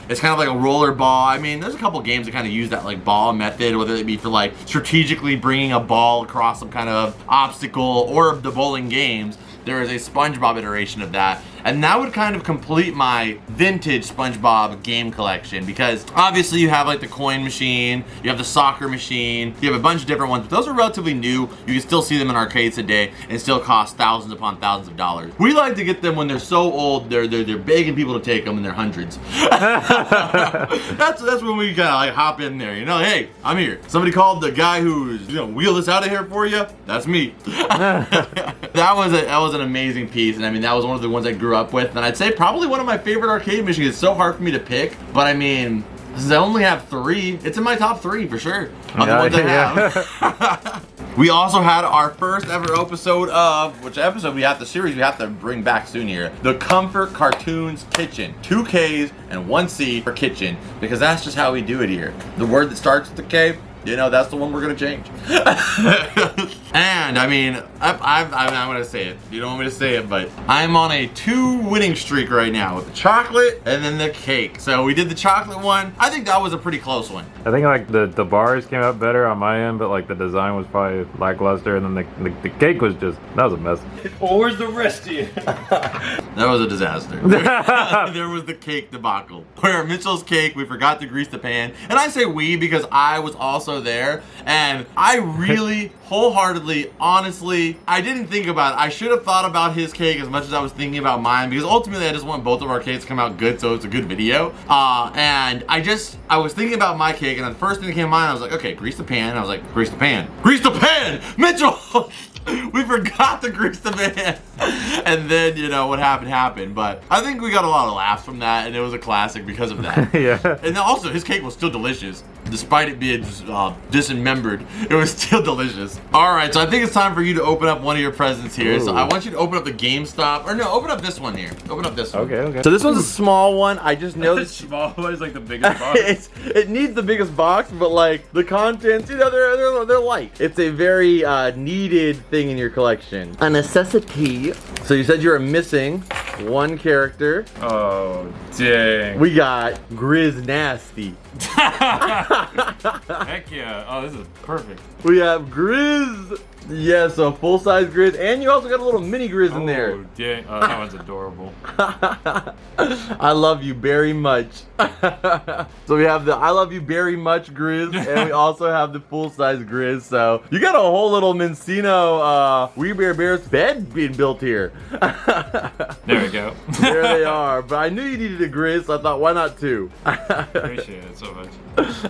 it's kind of like a roller ball. I mean, there's a couple games that kind of use that like ball method, whether it be for like strategically bringing a ball across some kind of obstacle, or the bowling games. There is a SpongeBob iteration of that, And that would kind of complete my vintage SpongeBob game collection, because obviously you have like the coin machine, you have the soccer machine, you have a bunch of different ones, but those are relatively new. You can still see them in arcades today and still cost thousands upon thousands of dollars. We like to get them when they're so old, they're begging people to take them, and they're hundreds. That's when we kind of like hop in there, you know, hey, I'm here. Somebody called the guy who's, you know, wheel this out of here for you. That's me. That was an amazing piece, and I mean that was one of the ones I grew up with, and I'd say probably one of my favorite arcade machines. It's so hard for me to pick, but I mean, since I only have 3, it's in my top 3 for sure. Of the ones I have. We also had our first ever episode of, which episode we have, the series we have to bring back soon here, the Comfort Cartoons Kitchen. 2 Ks and 1 C for kitchen, because that's just how we do it here. The word that starts with the K, you know, that's the one we're gonna change. And I mean, I'm gonna say it. You don't want me to say it, but I'm on a 2 winning streak right now with the chocolate and then the cake. So we did the chocolate one. I think that was a pretty close one. I think like the bars came out better on my end, but like the design was probably lackluster, and then the cake was just, that was a mess. Or where's the rest of you? That was a disaster. There was the cake debacle, where Mitchell's cake, we forgot to grease the pan. And I say we because I was also there, and I really wholeheartedly, honestly, I didn't think about it. I should have thought about his cake as much as I was thinking about mine, because ultimately I just want both of our cakes to come out good, so it's a good video. And I was thinking about my cake, and then the first thing that came to mind, I was like, okay, grease the pan. And I was like, grease the pan. Grease the pan! Mitchell! We forgot to grease the pan. And then, you know, what happened. But I think we got a lot of laughs from that, and it was a classic because of that. Yeah. And then also, his cake was still delicious. Despite it being dismembered, it was still delicious. All right, so I think it's time for you to open up one of your presents here. Ooh. So I want you to open up the GameStop, or no, open up this one here. Open up this one. Okay. So this one's a small one. I just noticed Small one is like the biggest box. it needs the biggest box, but like the contents, you know, they're light. It's a very needed thing in your collection. A necessity. So you said you were missing 1 character. Oh, dang. We got Grizz Nasty. Heck yeah. Oh, this is perfect. We have Grizz. Yeah, so full-size Grizz, and you also got a little mini Grizz in there. Oh, dang. Oh, that one's adorable. I love you very much. So we have the I love you very much Grizz, and we also have the full-size Grizz. So you got a whole little Mincino We Bear Bears bed being built here. There we go. There they are. But I knew you needed a Grizz, so I thought, why not 2? Appreciate it so much.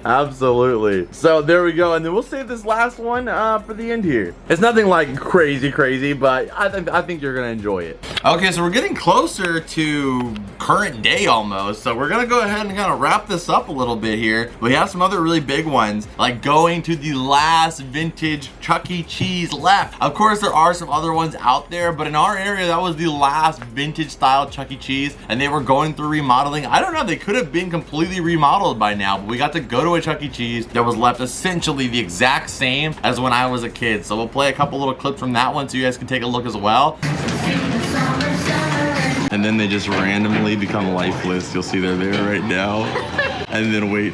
Absolutely. So there we go, and then we'll save this last one for the end here. It's nothing like crazy, but I think you're gonna enjoy it. Okay, so we're getting closer to current day almost, so we're gonna go ahead and kind of wrap this up a little bit here. We have some other really big ones, like going to the last vintage Chuck E. Cheese left. Of course, there are some other ones out there, but in our area, that was the last vintage style Chuck E. Cheese, and they were going through remodeling. I don't know, they could have been completely remodeled by now, but we got to go to a Chuck E. Cheese that was left essentially the exact same as when I was a kid. So we'll play a couple little clips from that one so you guys can take a look as well. And then they just randomly become lifeless. You'll see they're there right now. And then wait.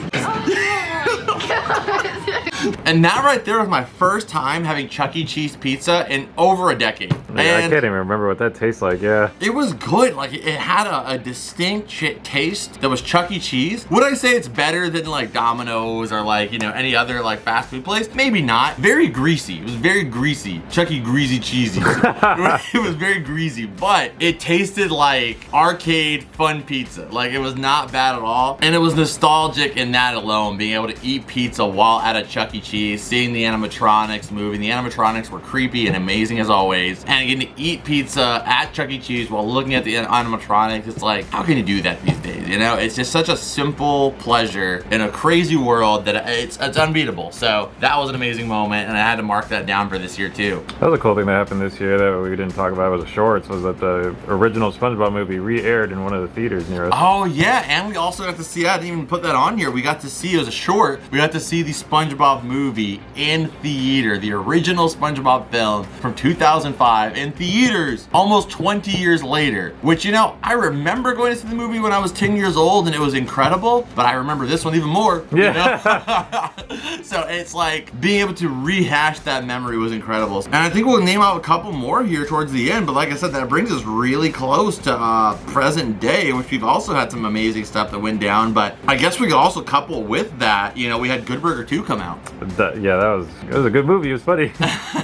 And that right there was my first time having Chuck E. Cheese pizza in over a decade. I can't even remember what that tastes like, yeah. It was good. Like, it had a distinct taste that was Chuck E. Cheese. Would I say it's better than like Domino's or like, you know, any other like fast food place? Maybe not. Very greasy. It was very greasy. Chuck E. Greasy Cheesy. It was very greasy, but it tasted like arcade fun pizza. Like, it was not bad at all. And it was nostalgic in that alone, being able to eat pizza while at a Chuck E. Cheese, seeing the animatronics moving. The animatronics were creepy and amazing as always. And getting to eat pizza at Chuck E. Cheese while looking at the animatronics, it's like, how can you do that these days? You know, it's just such a simple pleasure in a crazy world that it's unbeatable. So that was an amazing moment, and I had to mark that down for this year too. That was a cool thing that happened this year that we didn't talk about was the shorts, was that the original SpongeBob movie re-aired in one of the theaters near us. Oh yeah, and we also got to see, I didn't even put that on here, we got to see, it was a short, we got to see the SpongeBob movie in theater, the original SpongeBob film from 2005 in theaters almost 20 years later, which, you know, I remember going to see the movie when I was 10 years years old and it was incredible, but I remember this one even more. Yeah. You know? So it's like being able to rehash that memory was incredible. And I think we'll name out a couple more here towards the end, but like I said, that brings us really close to present day, which we've also had some amazing stuff that went down. But I guess we could also couple with that, you know, we had Good Burger 2 come out. Yeah, it was a good movie. It was funny.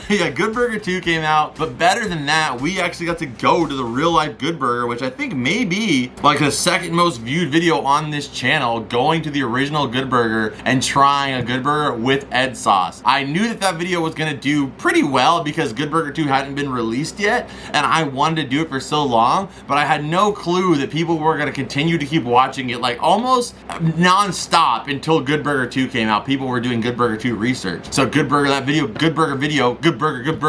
Yeah, Good Burger 2 came out, but better than that, we actually got to go to the real life Good Burger, which I think may be like the second most viewed video on this channel, going to the original Good Burger and trying a Good Burger with Ed sauce. I knew that that video was gonna do pretty well because Good Burger 2 hadn't been released yet, and I wanted to do it for so long, but I had no clue that people were gonna continue to keep watching it like almost non-stop until Good Burger 2 came out. People were doing Good Burger 2 research. So Good Burger, that video, Good Burger video, Good Burger, Good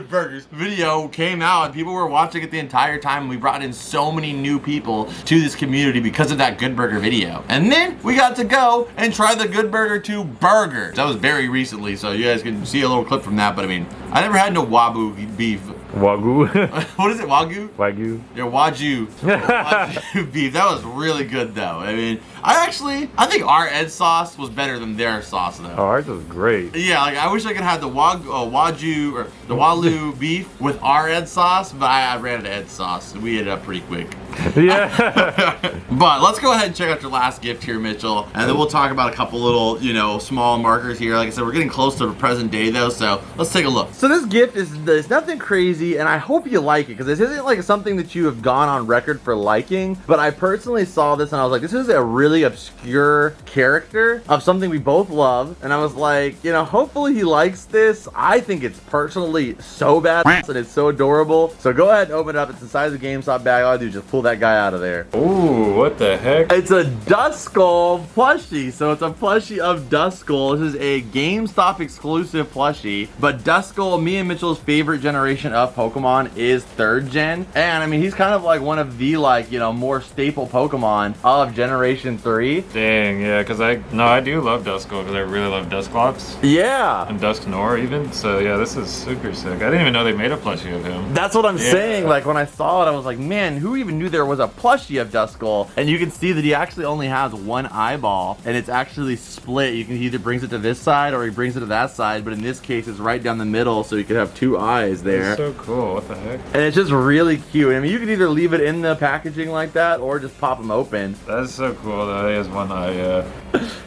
Burgers video came out, and people were watching it the entire time, and we brought in so many new people to this community because of that Good Burger video. And then we got to go and try the Good Burger 2 burger. That was very recently, so you guys can see a little clip from that, but I mean, I never had no Wabu beef. Wagyu. What is it, Wagyu? Wagyu. Yeah, Wagyu. Wagyu beef. That was really good though. I mean, I think our Ed sauce was better than their sauce though. Oh, ours was great. Yeah, like I wish I could have the Wagyu or the Walu beef with our Ed sauce, but I ran out of Ed sauce and we ended up pretty quick. Yeah. But let's go ahead and check out your last gift here, Mitchell, and then we'll talk about a couple little, you know, small markers here. Like I said, we're getting close to the present day though, so let's take a look. So this gift is nothing crazy, and I hope you like it, because this isn't like something that you have gone on record for liking, but I personally saw this and I was like, this is a really obscure character of something we both love, and I was like, you know, hopefully he likes this. I think it's personally so badass and it's so adorable. So go ahead and open it up. It's the size of a GameStop bag. All I do is just pull that guy out of there. Ooh, what the heck? It's a Duskull plushie. So it's a plushie of Duskull. This is a GameStop exclusive plushie, but Duskull, me and Mitchell's favorite generation of Pokemon, is 3rd gen, and I mean, he's kind of like one of the, like, you know, more staple Pokemon of generation 3. Dang, yeah, because I do love Duskull, because I really love Dusclops. Yeah. And Dusknoir even, so yeah, this is super sick. I didn't even know they made a plushie of him. That's what I'm saying. Like, when I saw it, I was like, man, who even knew there was a plushie of Duskull? And you can see that he actually only has one eyeball, and it's actually split. He either brings it to this side or he brings it to that side, but in this case, it's right down the middle, so you could have 2 eyes there. That's so cool. What the heck? And it's just really cute. I mean, you could either leave it in the packaging like that or just pop them open. That's so cool though. He has one eye, yeah.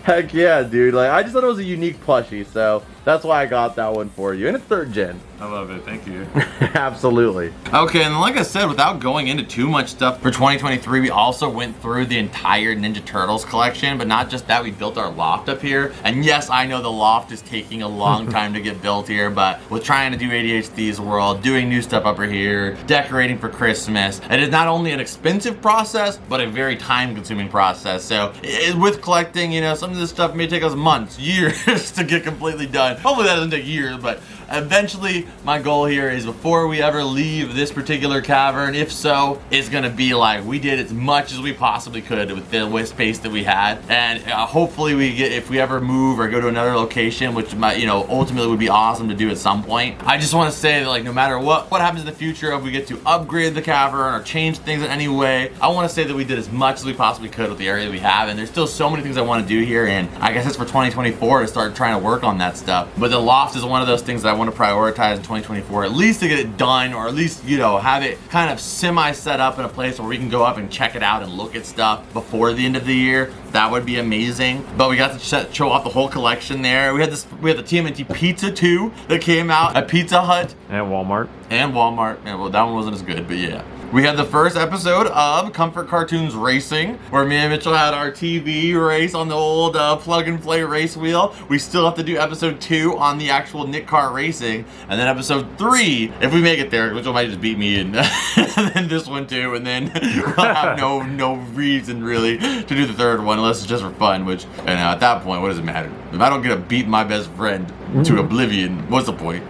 Heck yeah, dude. Like, I just thought it was a unique plushie, so that's why I got that one for you. And it's 3rd gen. I love it. Thank you. Absolutely. Okay, and like I said, without going into too much stuff for 2023, we also went through the entire Ninja Turtles collection, but not just that, we built our loft up here. And yes, I know the loft is taking a long time to get built here, but with trying to do ADHD's World, doing new stuff up here, decorating for Christmas, it is not only an expensive process, but a very time-consuming process. So with collecting, you know, some of this stuff may take us months, years to get completely done. Hopefully that doesn't take years, but eventually my goal here is before we ever leave this particular cavern, if so, it's gonna be like we did as much as we possibly could with the space that we had, and hopefully we get, if we ever move or go to another location, which might, you know, ultimately would be awesome to do at some point. I just want to say that, like, no matter what happens in the future, if we get to upgrade the cavern or change things in any way, I want to say that we did as much as we possibly could with the area that we have, and there's still so many things I want to do here, and I guess it's for 2024 to start trying to work on that stuff. But the loft is one of those things that I want to prioritize in 2024, at least to get it done, or at least, you know, have it kind of semi set up in a place where we can go up and check it out and look at stuff before the end of the year. That would be amazing. But we got to show off the whole collection there. We had the TMNT Pizza 2 that came out at Pizza Hut And Walmart. and Walmart. Yeah, well, that one wasn't as good, but yeah. We had the first episode of Comfort Cartoons Racing, where me and Mitchell had our TV race on the old plug-and-play race wheel. We still have to do episode 2 on the actual Nick Car Racing, and then episode 3, if we make it there, Mitchell might just beat me, and then this one too, and then we'll have no reason really to do the 3rd one unless it's just for fun. Which, and at that point, what does it matter? If I don't get to beat my best friend to oblivion, what's the point?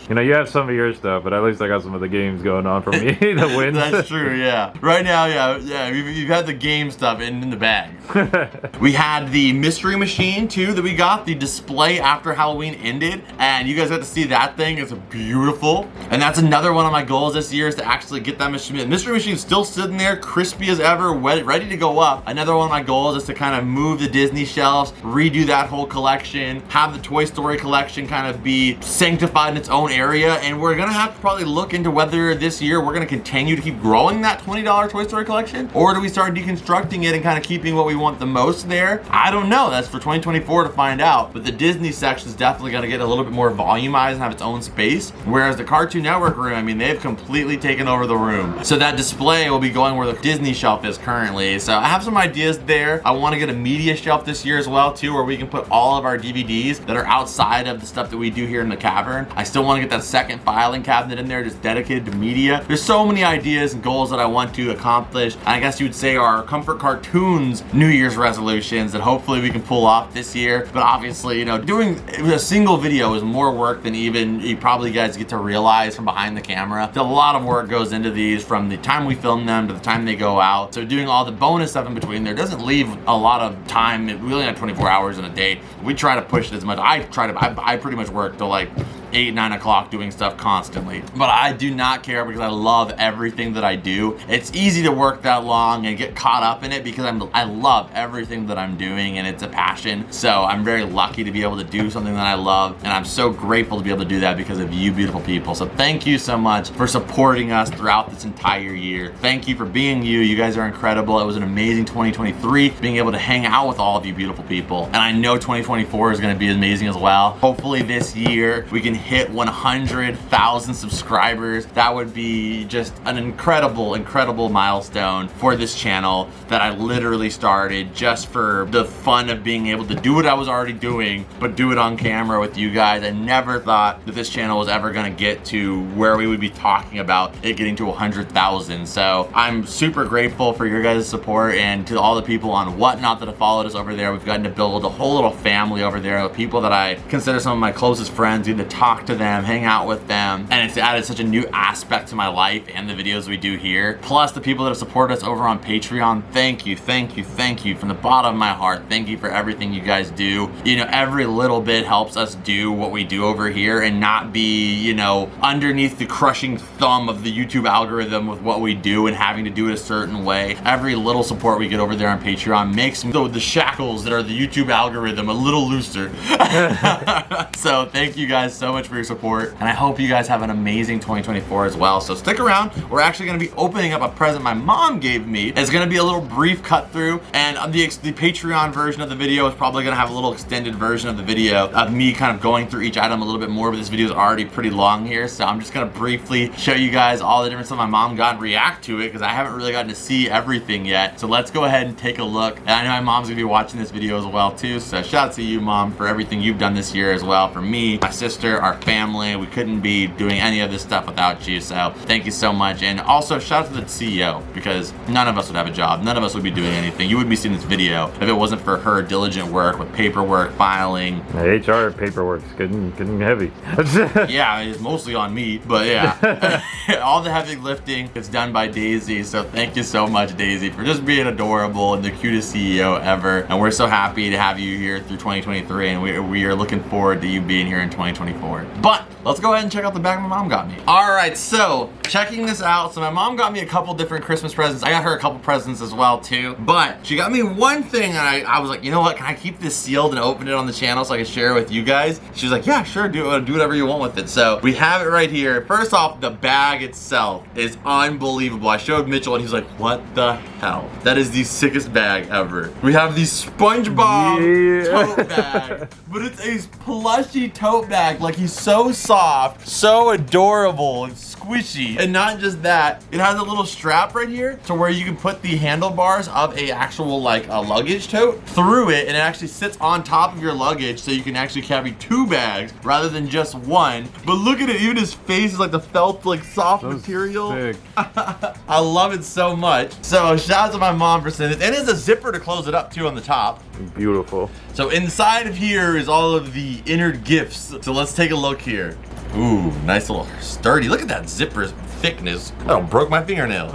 You know, you have some of your stuff, but at least I got some of the games going on for me to win. That's true, yeah. Right now, yeah, you've had the game stuff in the bag. We had the mystery machine too that we got, the display after Halloween ended, and you guys got to see that thing. It's beautiful, and that's another one of my goals this year is to actually get that machine. The mystery machine is still sitting there, crispy as ever, ready to go up. Another one of my goals is to kind of move the Disney shelves, redo that whole collection, have the Toy Story collection kind of be sanctified in its own area, and we're gonna have to probably look into whether this year we're gonna continue to keep growing that $20 Toy Story collection, or do we start deconstructing it and kind of keeping what we want the most there? I don't know. That's for 2024 to find out. But the Disney section is definitely gonna get a little bit more volumized and have its own space. Whereas the Cartoon Network room, I mean, they've completely taken over the room. So that display will be going where the Disney shelf is currently. So I have some ideas there. I want to get a media shelf this year as well too, where we can put all of our DVDs that are outside of the stuff that we do here in the cavern. I still want to get that second filing cabinet in there just dedicated to media. There's so many ideas and goals that I want to accomplish. I guess you would say our Comfort Cartoons New Year's resolutions that hopefully we can pull off this year. But obviously, you know, doing a single video is more work than even you probably guys get to realize from behind the camera. A lot of work goes into these from the time we film them to the time they go out. So doing all the bonus stuff in between there doesn't leave a lot of time. We only have 24 hours in a day. We try to push it as much. I pretty much work till like 8, 9 o'clock doing stuff constantly. But I do not care because I love everything that I do. It's easy to work that long and get caught up in it because I love everything that I'm doing and it's a passion. So I'm very lucky to be able to do something that I love, and I'm so grateful to be able to do that because of you beautiful people. So thank you so much for supporting us throughout this entire year. Thank you for being you. You guys are incredible. It was an amazing 2023 being able to hang out with all of you beautiful people. And I know 2024 is going to be amazing as well. Hopefully this year we can hit 100,000 subscribers. That would be just an incredible milestone for this channel that I literally started just for the fun of being able to do what I was already doing, but do it on camera with you guys. I never thought that this channel was ever going to get to where we would be talking about it getting to 100,000. So I'm super grateful for your guys' support, and to all the people on Whatnot that have followed us over there. We've gotten to build a whole little family over there of people that I consider some of my closest friends. Get to talk to them, hang out with them, and it's added such a new aspect to my life and the videos we do here. Plus the people that have supported us over on Patreon. Thank you from the bottom of my heart. Thank you for everything you guys do. You know, every little bit helps us do what we do over here and not be, you know, underneath the crushing thumb of the YouTube algorithm with what we do and having to do it a certain way. Every little support we get over there on Patreon makes the shackles that are the YouTube algorithm a little looser. So thank you guys so much for your support, and I hope you guys have an amazing 2024 as well. So stick around. We're actually going to be opening up a present my mom gave me. It's going to be a little brief cut through, and the Patreon version of the video is probably going to have a little extended version of the video of me kind of going through each item a little bit more, but this video is already pretty long here, so I'm just going to briefly show you guys all the different stuff my mom got and react to it because I haven't really gotten to see everything yet. So let's go ahead and take a look. And I know my mom's going to be watching this video as well too, so shout out to you, Mom, for everything you've done this year as well for me, my sister, our family. We couldn't be doing any of this stuff without you, so thank you so much. And also shout out to the CEO, because none of us would have a job, none of us would be doing anything. You wouldn't be seeing this video if it wasn't for her diligent work with paperwork, filing. The HR paperwork's getting heavy. Yeah, it's mostly on me, but yeah. All the heavy lifting is done by Daisy, so thank you so much, Daisy, for just being adorable and the cutest CEO ever. And we're so happy to have you here through 2023, and we are looking forward to you being here in 2024. But let's go ahead and check out the bag my mom got me. All right, so checking this out. So my mom got me a couple different Christmas presents. I got her a couple presents as well too, but she got me one thing, and I was like, you know what, can I keep this sealed and open it on the channel so I can share it with you guys? She was like, yeah, sure, do whatever you want with it. So we have it right here. First off, the bag itself is unbelievable. I showed Mitchell and he's like, what the hell? That is the sickest bag ever. We have the Spongebob tote bag, but it's a plushy tote bag. Like, he He's so soft, so adorable, and squishy. And not just that, it has a little strap right here to where you can put the handlebars of a actual like a luggage tote through it, and it actually sits on top of your luggage, so you can actually carry 2 bags rather than just one. But look at it, even his face is like the felt like soft material. Sick. I love it so much. So shout out to my mom for sending it. And it's a zipper to close it up too on the top. Beautiful. So inside of here is all of the inner gifts. So let's take a look here. Ooh, nice little sturdy. Look at that zipper's thickness. Oh, broke my fingernail.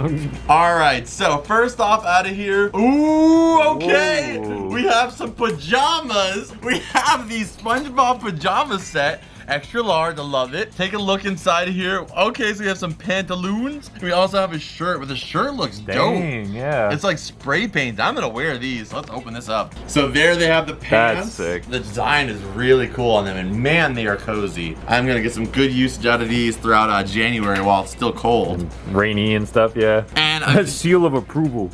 All right, so first off out of here. Ooh, okay. Whoa. We have some pajamas. We have the SpongeBob pajama set. Extra large, I love it. Take a look inside of here. Okay, so we have some pantaloons. We also have a shirt, but the shirt looks dope. Dang, yeah. It's like spray paint. I'm gonna wear these. Let's open this up. So there they have the pants. That's sick. The design is really cool on them, and man, they are cozy. I'm gonna get some good usage out of these throughout January while it's still cold. Rainy and stuff, yeah. And a seal of approval.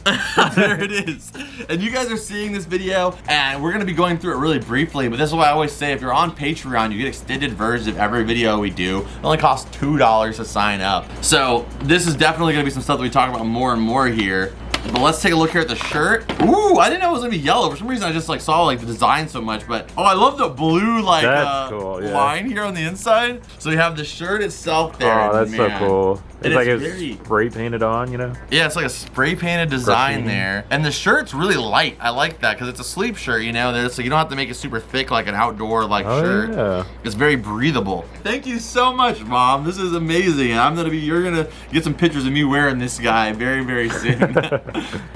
there it is. And you guys are seeing this video, and we're gonna be going through it really briefly, but this is why I always say if you're on Patreon, you get extended versions of every video we do. It only costs $2 to sign up. So this is definitely gonna be some stuff that we talk about more and more here. But let's take a look here at the shirt. Ooh, I didn't know it was gonna be yellow. For some reason, I just like saw like the design so much. But oh, I love the blue like cool, yeah. line here on the inside. So we have the shirt itself there. Oh, that's so cool. It's like it's it's spray painted on, you know? Yeah, it's like a spray painted design Brushing. there. And the shirt's really light. I like that because it's a sleep shirt, you know, so you don't have to make it super thick like an outdoor like shirt. Yeah. It's very breathable. Thank you so much, Mom. This is amazing. You're gonna get some pictures of me wearing this guy very, very soon.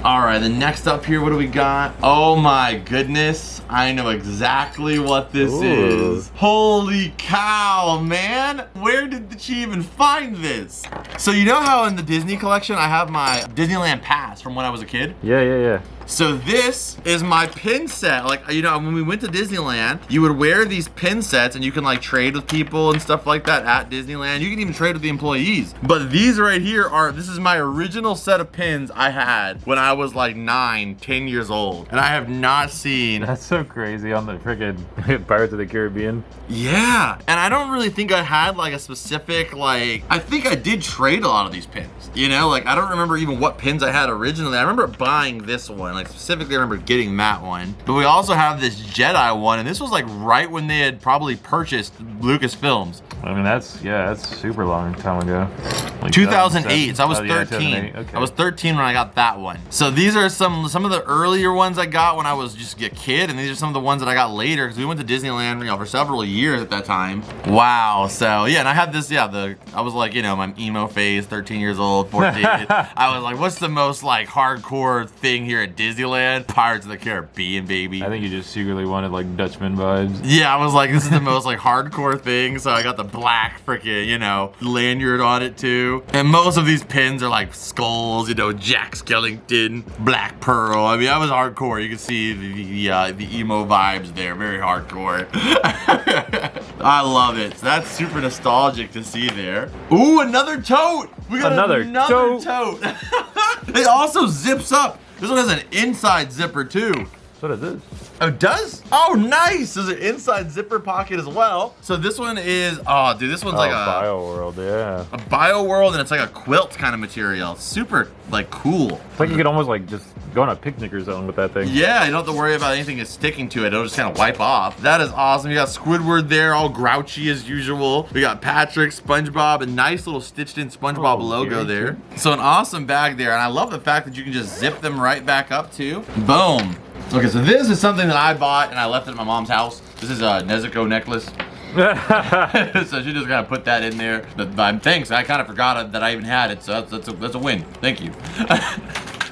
All right, then next up here, what do we got? Oh my goodness. I know exactly what this is. Holy cow, man. Where did she even find this? So you know how in the Disney collection, I have my Disneyland pass from when I was a kid? Yeah. So this is my pin set. Like, you know, when we went to Disneyland, you would wear these pin sets and you can like trade with people and stuff like that at Disneyland. You can even trade with the employees. But these right here this is my original set of pins I had when I was like 9, 10 years old. And I have not seen. That's so crazy on the freaking Pirates of the Caribbean. Yeah. And I don't really think I had like a specific, like, I think I did trade a lot of these pins. You know, like I don't remember even what pins I had originally. I remember buying this one. Like specifically I remember getting that one. But we also have this Jedi one, and this was like right when they had probably purchased Lucasfilms. I mean, that's super long time ago. Like 2008, so I was 13. Yeah, 2008. Okay. I was 13 when I got that one. So these are some of the earlier ones I got when I was just a kid, and these are some of the ones that I got later because we went to Disneyland, you know, for several years at that time. Wow. So yeah, and I had this, I was like, you know, my emo phase, 13 years old, 14. I was like, what's the most like hardcore thing here at Disneyland? Pirates of the Caribbean, baby. I think you just secretly wanted like Dutchman vibes. Yeah, I was like, this is the most like hardcore thing. So I got the black freaking, you know, lanyard on it too. And most of these pins are like skulls, you know, Jack Skellington, Black Pearl. I mean, I was hardcore. You can see the emo vibes there, very hardcore. I love it. So that's super nostalgic to see there. Ooh, another tote. We got another tote. It also zips up. This one has an inside zipper too. What is this? Oh, it does? Oh, nice. There's an inside zipper pocket as well. So this one is, oh, dude, this one's like a BioWorld, yeah. A BioWorld, and it's like a quilt kind of material. It's super, like, cool. It's like you could almost like just go on a picnic or something with that thing. Yeah, you don't have to worry about anything that's sticking to it. It'll just kind of wipe off. That is awesome. You got Squidward there, all grouchy as usual. We got Patrick, SpongeBob, a nice little stitched in SpongeBob logo there. So an awesome bag there, and I love the fact that you can just zip them right back up too. Boom. Okay, so this is something that I bought and I left it at my mom's house. This is a Nezuko necklace. So she just kind of put that in there. But thanks, I kind of forgot that I even had it, so that's a win. Thank you.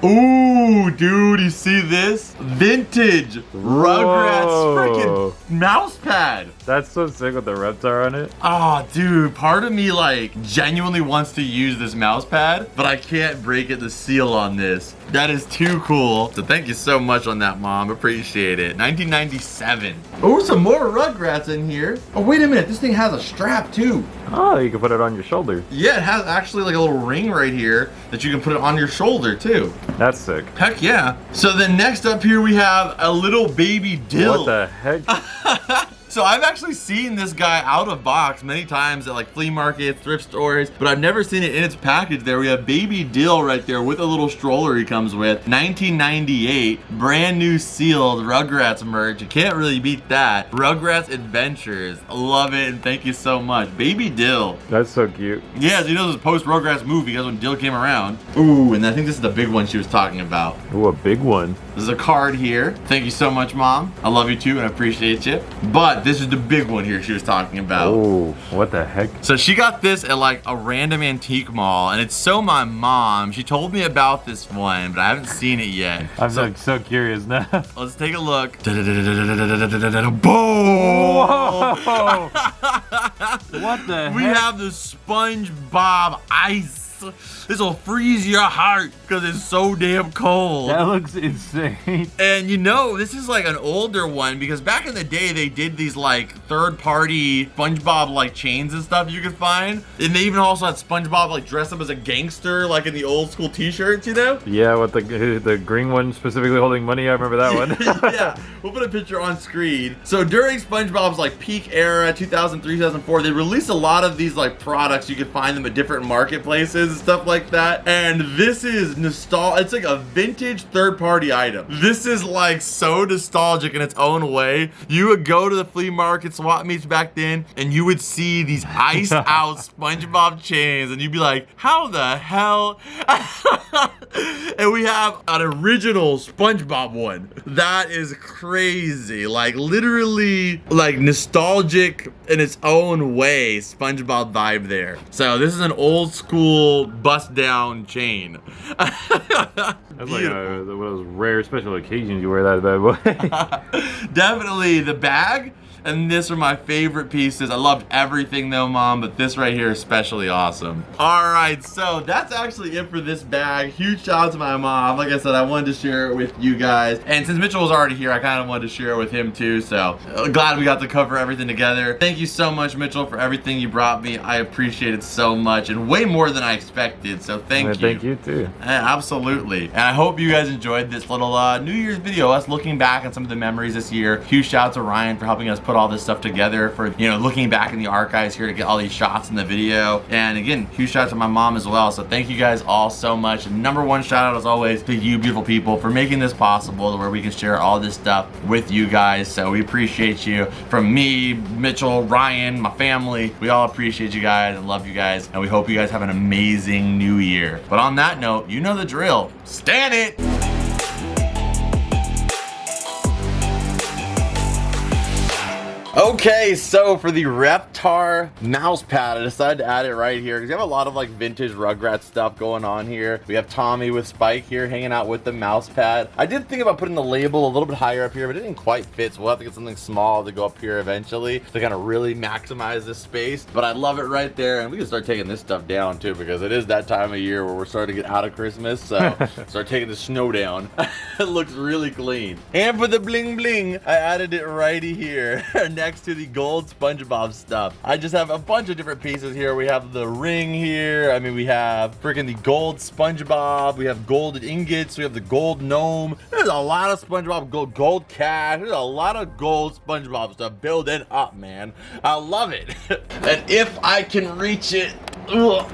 Ooh, dude, you see this? Vintage Rugrats freaking mouse pad. That's so sick with the Reptar on it. Oh, dude, part of me like genuinely wants to use this mouse pad, but I can't break the seal on this. That is too cool. So thank you so much on that, Mom. Appreciate it. 1997. Oh, some more Rugrats in here. Oh, wait a minute. This thing has a strap too. Oh, you can put it on your shoulder. Yeah, it has actually like a little ring right here that you can put it on your shoulder too. That's sick. Heck yeah. So then next up here we have a little baby dill. What the heck? So I've actually seen this guy out of box many times at like flea markets, thrift stores, but I've never seen it in its package there. We have Baby Dill right there with a little stroller he comes with. 1998, brand new sealed Rugrats merch. You can't really beat that. Rugrats Adventures. Love it, and thank you so much. Baby Dill. That's so cute. Yeah, so you know this is post-Rugrats movie, guys, when Dill came around. Ooh, and I think this is the big one she was talking about. Ooh, a big one. There's a card here. Thank you so much, Mom. I love you too, and I appreciate you. But this is the big one here she was talking about. Oh, what the heck? So she got this at like a random antique mall, and it's so my mom. She told me about this one, but I haven't seen it yet. I'm so curious now. Let's take a look. Boom! Whoa! What the heck? We have the SpongeBob ice. This will freeze your heart because it's so damn cold. That looks insane. And you know, this is like an older one because back in the day they did these like third-party SpongeBob like chains and stuff you could find. And they even also had SpongeBob like dressed up as a gangster like in the old school t-shirts, you know? Yeah, with the green one specifically holding money. I remember that one. Yeah, we'll put a picture on screen. So during SpongeBob's like peak era, 2003, 2004, they released a lot of these like products. You could find them at different marketplaces and stuff like that. And this is nostalgic. It's like a vintage third-party item. This is like so nostalgic in its own way. You would go to the flea market, swap meets back then, and you would see these iced out SpongeBob chains, and you'd be like, how the hell? And we have an original SpongeBob one. That is crazy. Like literally like nostalgic in its own way SpongeBob vibe there. So this is an old school bust down chain. That's like one of those rare special occasions you wear that bad boy. Definitely the bag. And this are my favorite pieces. I loved everything though, Mom, but this right here is especially awesome. All right, so that's actually it for this bag. Huge shout out to my mom. Like I said, I wanted to share it with you guys. And since Mitchell was already here, I kind of wanted to share it with him too. So glad we got to cover everything together. Thank you so much, Mitchell, for everything you brought me. I appreciate it so much and way more than I expected. So thank you. Thank you too. Absolutely. And I hope you guys enjoyed this little New Year's video, us looking back at some of the memories this year. Huge shout out to Ryan for helping us put all this stuff together, for looking back in the archives here to get all these shots in the video. And again, huge shout out to my mom as well. So thank you guys all so much. And number one shout out as always to you beautiful people for making this possible, where we can share all this stuff with you guys. So we appreciate you. From me, Mitchell, Ryan, my family, we all appreciate you guys and love you guys, and we hope you guys have an amazing new year. But on that note, you know the drill. Stand it! Okay, so for the Reptar mouse pad, I decided to add it right here because we have a lot of like vintage Rugrats stuff going on here. We have Tommy with Spike here hanging out with the mouse pad. I did think about putting the label a little bit higher up here, but it didn't quite fit, so we'll have to get something small to go up here eventually to kind of really maximize this space. But I love it right there, and we can start taking this stuff down too because it is that time of year where we're starting to get out of Christmas, so start taking the snow down. It looks really clean. And for the bling bling, I added it right here. Next to the gold SpongeBob stuff. I just have a bunch of different pieces here. We have the ring here. I mean, we have freaking the gold SpongeBob. We have gold ingots. We have the gold gnome. There's a lot of SpongeBob gold cash. There's a lot of gold SpongeBob stuff building up, man. I love it. And if I can reach it,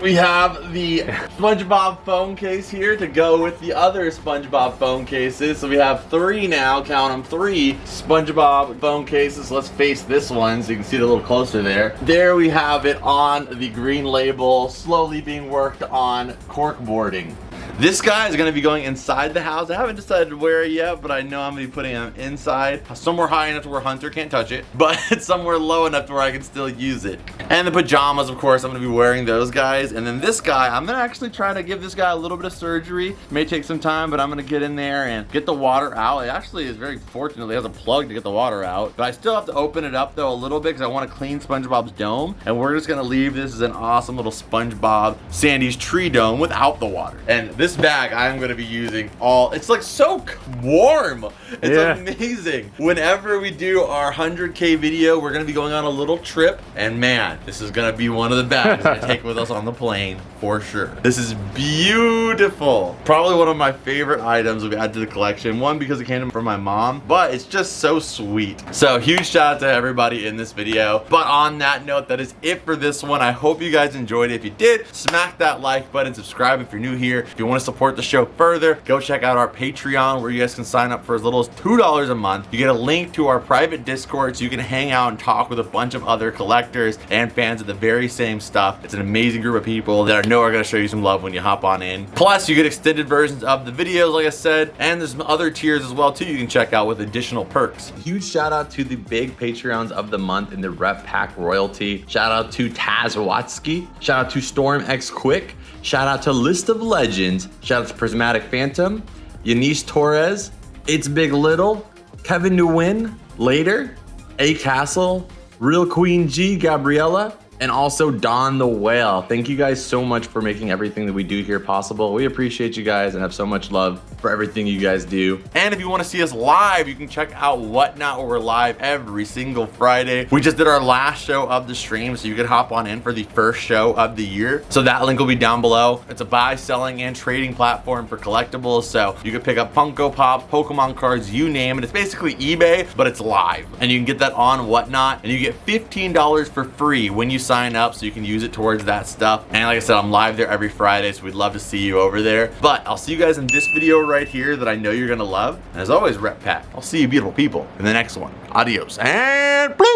we have the SpongeBob phone case here to go with the other SpongeBob phone cases. So we have 3 now, count them, 3 SpongeBob phone cases. Let's face this one so you can see it a little closer there. There we have it on the green label, slowly being worked on cork boarding. This guy is going to be going inside the house. I haven't decided where yet, but I know I'm going to be putting him inside. Somewhere high enough to where Hunter can't touch it, but it's somewhere low enough to where I can still use it. And the pajamas, of course, I'm going to be wearing those guys. And then this guy, I'm going to actually try to give this guy a little bit of surgery. May take some time, but I'm going to get in there and get the water out. It actually is very fortunate it has a plug to get the water out. But I still have to open it up, though, a little bit because I want to clean SpongeBob's dome. And we're just going to leave this as an awesome little SpongeBob Sandy's tree dome without the water. And this this bag I'm going to be using all. It's like so warm. It's amazing. Whenever we do our 100K video, we're going to be going on a little trip. And man, this is going to be one of the bags I take with us on the plane for sure. This is beautiful. Probably one of my favorite items we've added to the collection. One, because it came from my mom, but it's just so sweet. So huge shout out to everybody in this video. But on that note, that is it for this one. I hope you guys enjoyed it. If you did, smack that like button, subscribe if you're new here. If you want to support the show further, go check out our Patreon where you guys can sign up for as little as $2 a month. You get a link to our private Discord so you can hang out and talk with a bunch of other collectors and fans of the very same stuff. It's an amazing group of people that I know are going to show you some love when you hop on in. Plus, you get extended versions of the videos, like I said, and there's some other tiers as well too you can check out with additional perks. Huge shout out to the big Patreons of the month in the Rep Pack royalty. Shout out to Taz Watsky. Shout out to Storm X Quick. Shout out to List of Legends. Shout out to Prismatic Phantom, Yanis Torres, It's Big Little, Kevin Nguyen, Later, A Castle, Real Queen G, Gabriella, and also Don the Whale. Thank you guys so much for making everything that we do here possible. We appreciate you guys and have so much love for everything you guys do. And if you want to see us live, you can check out Whatnot, where we're live every single Friday. We just did our last show of the stream, so you can hop on in for the first show of the year. So that link will be down below. It's a buy, selling, and trading platform for collectibles. So you can pick up Funko Pops, Pokemon cards, you name it. It's basically eBay, but it's live. And you can get that on Whatnot, and you get $15 for free when you sign up, so you can use it towards that stuff. And like I said, I'm live there every Friday, so we'd love to see you over there. But I'll see you guys in this video right here that I know you're gonna love. And as always, Rep Pack, I'll see you beautiful people in the next one. Adios and bloop!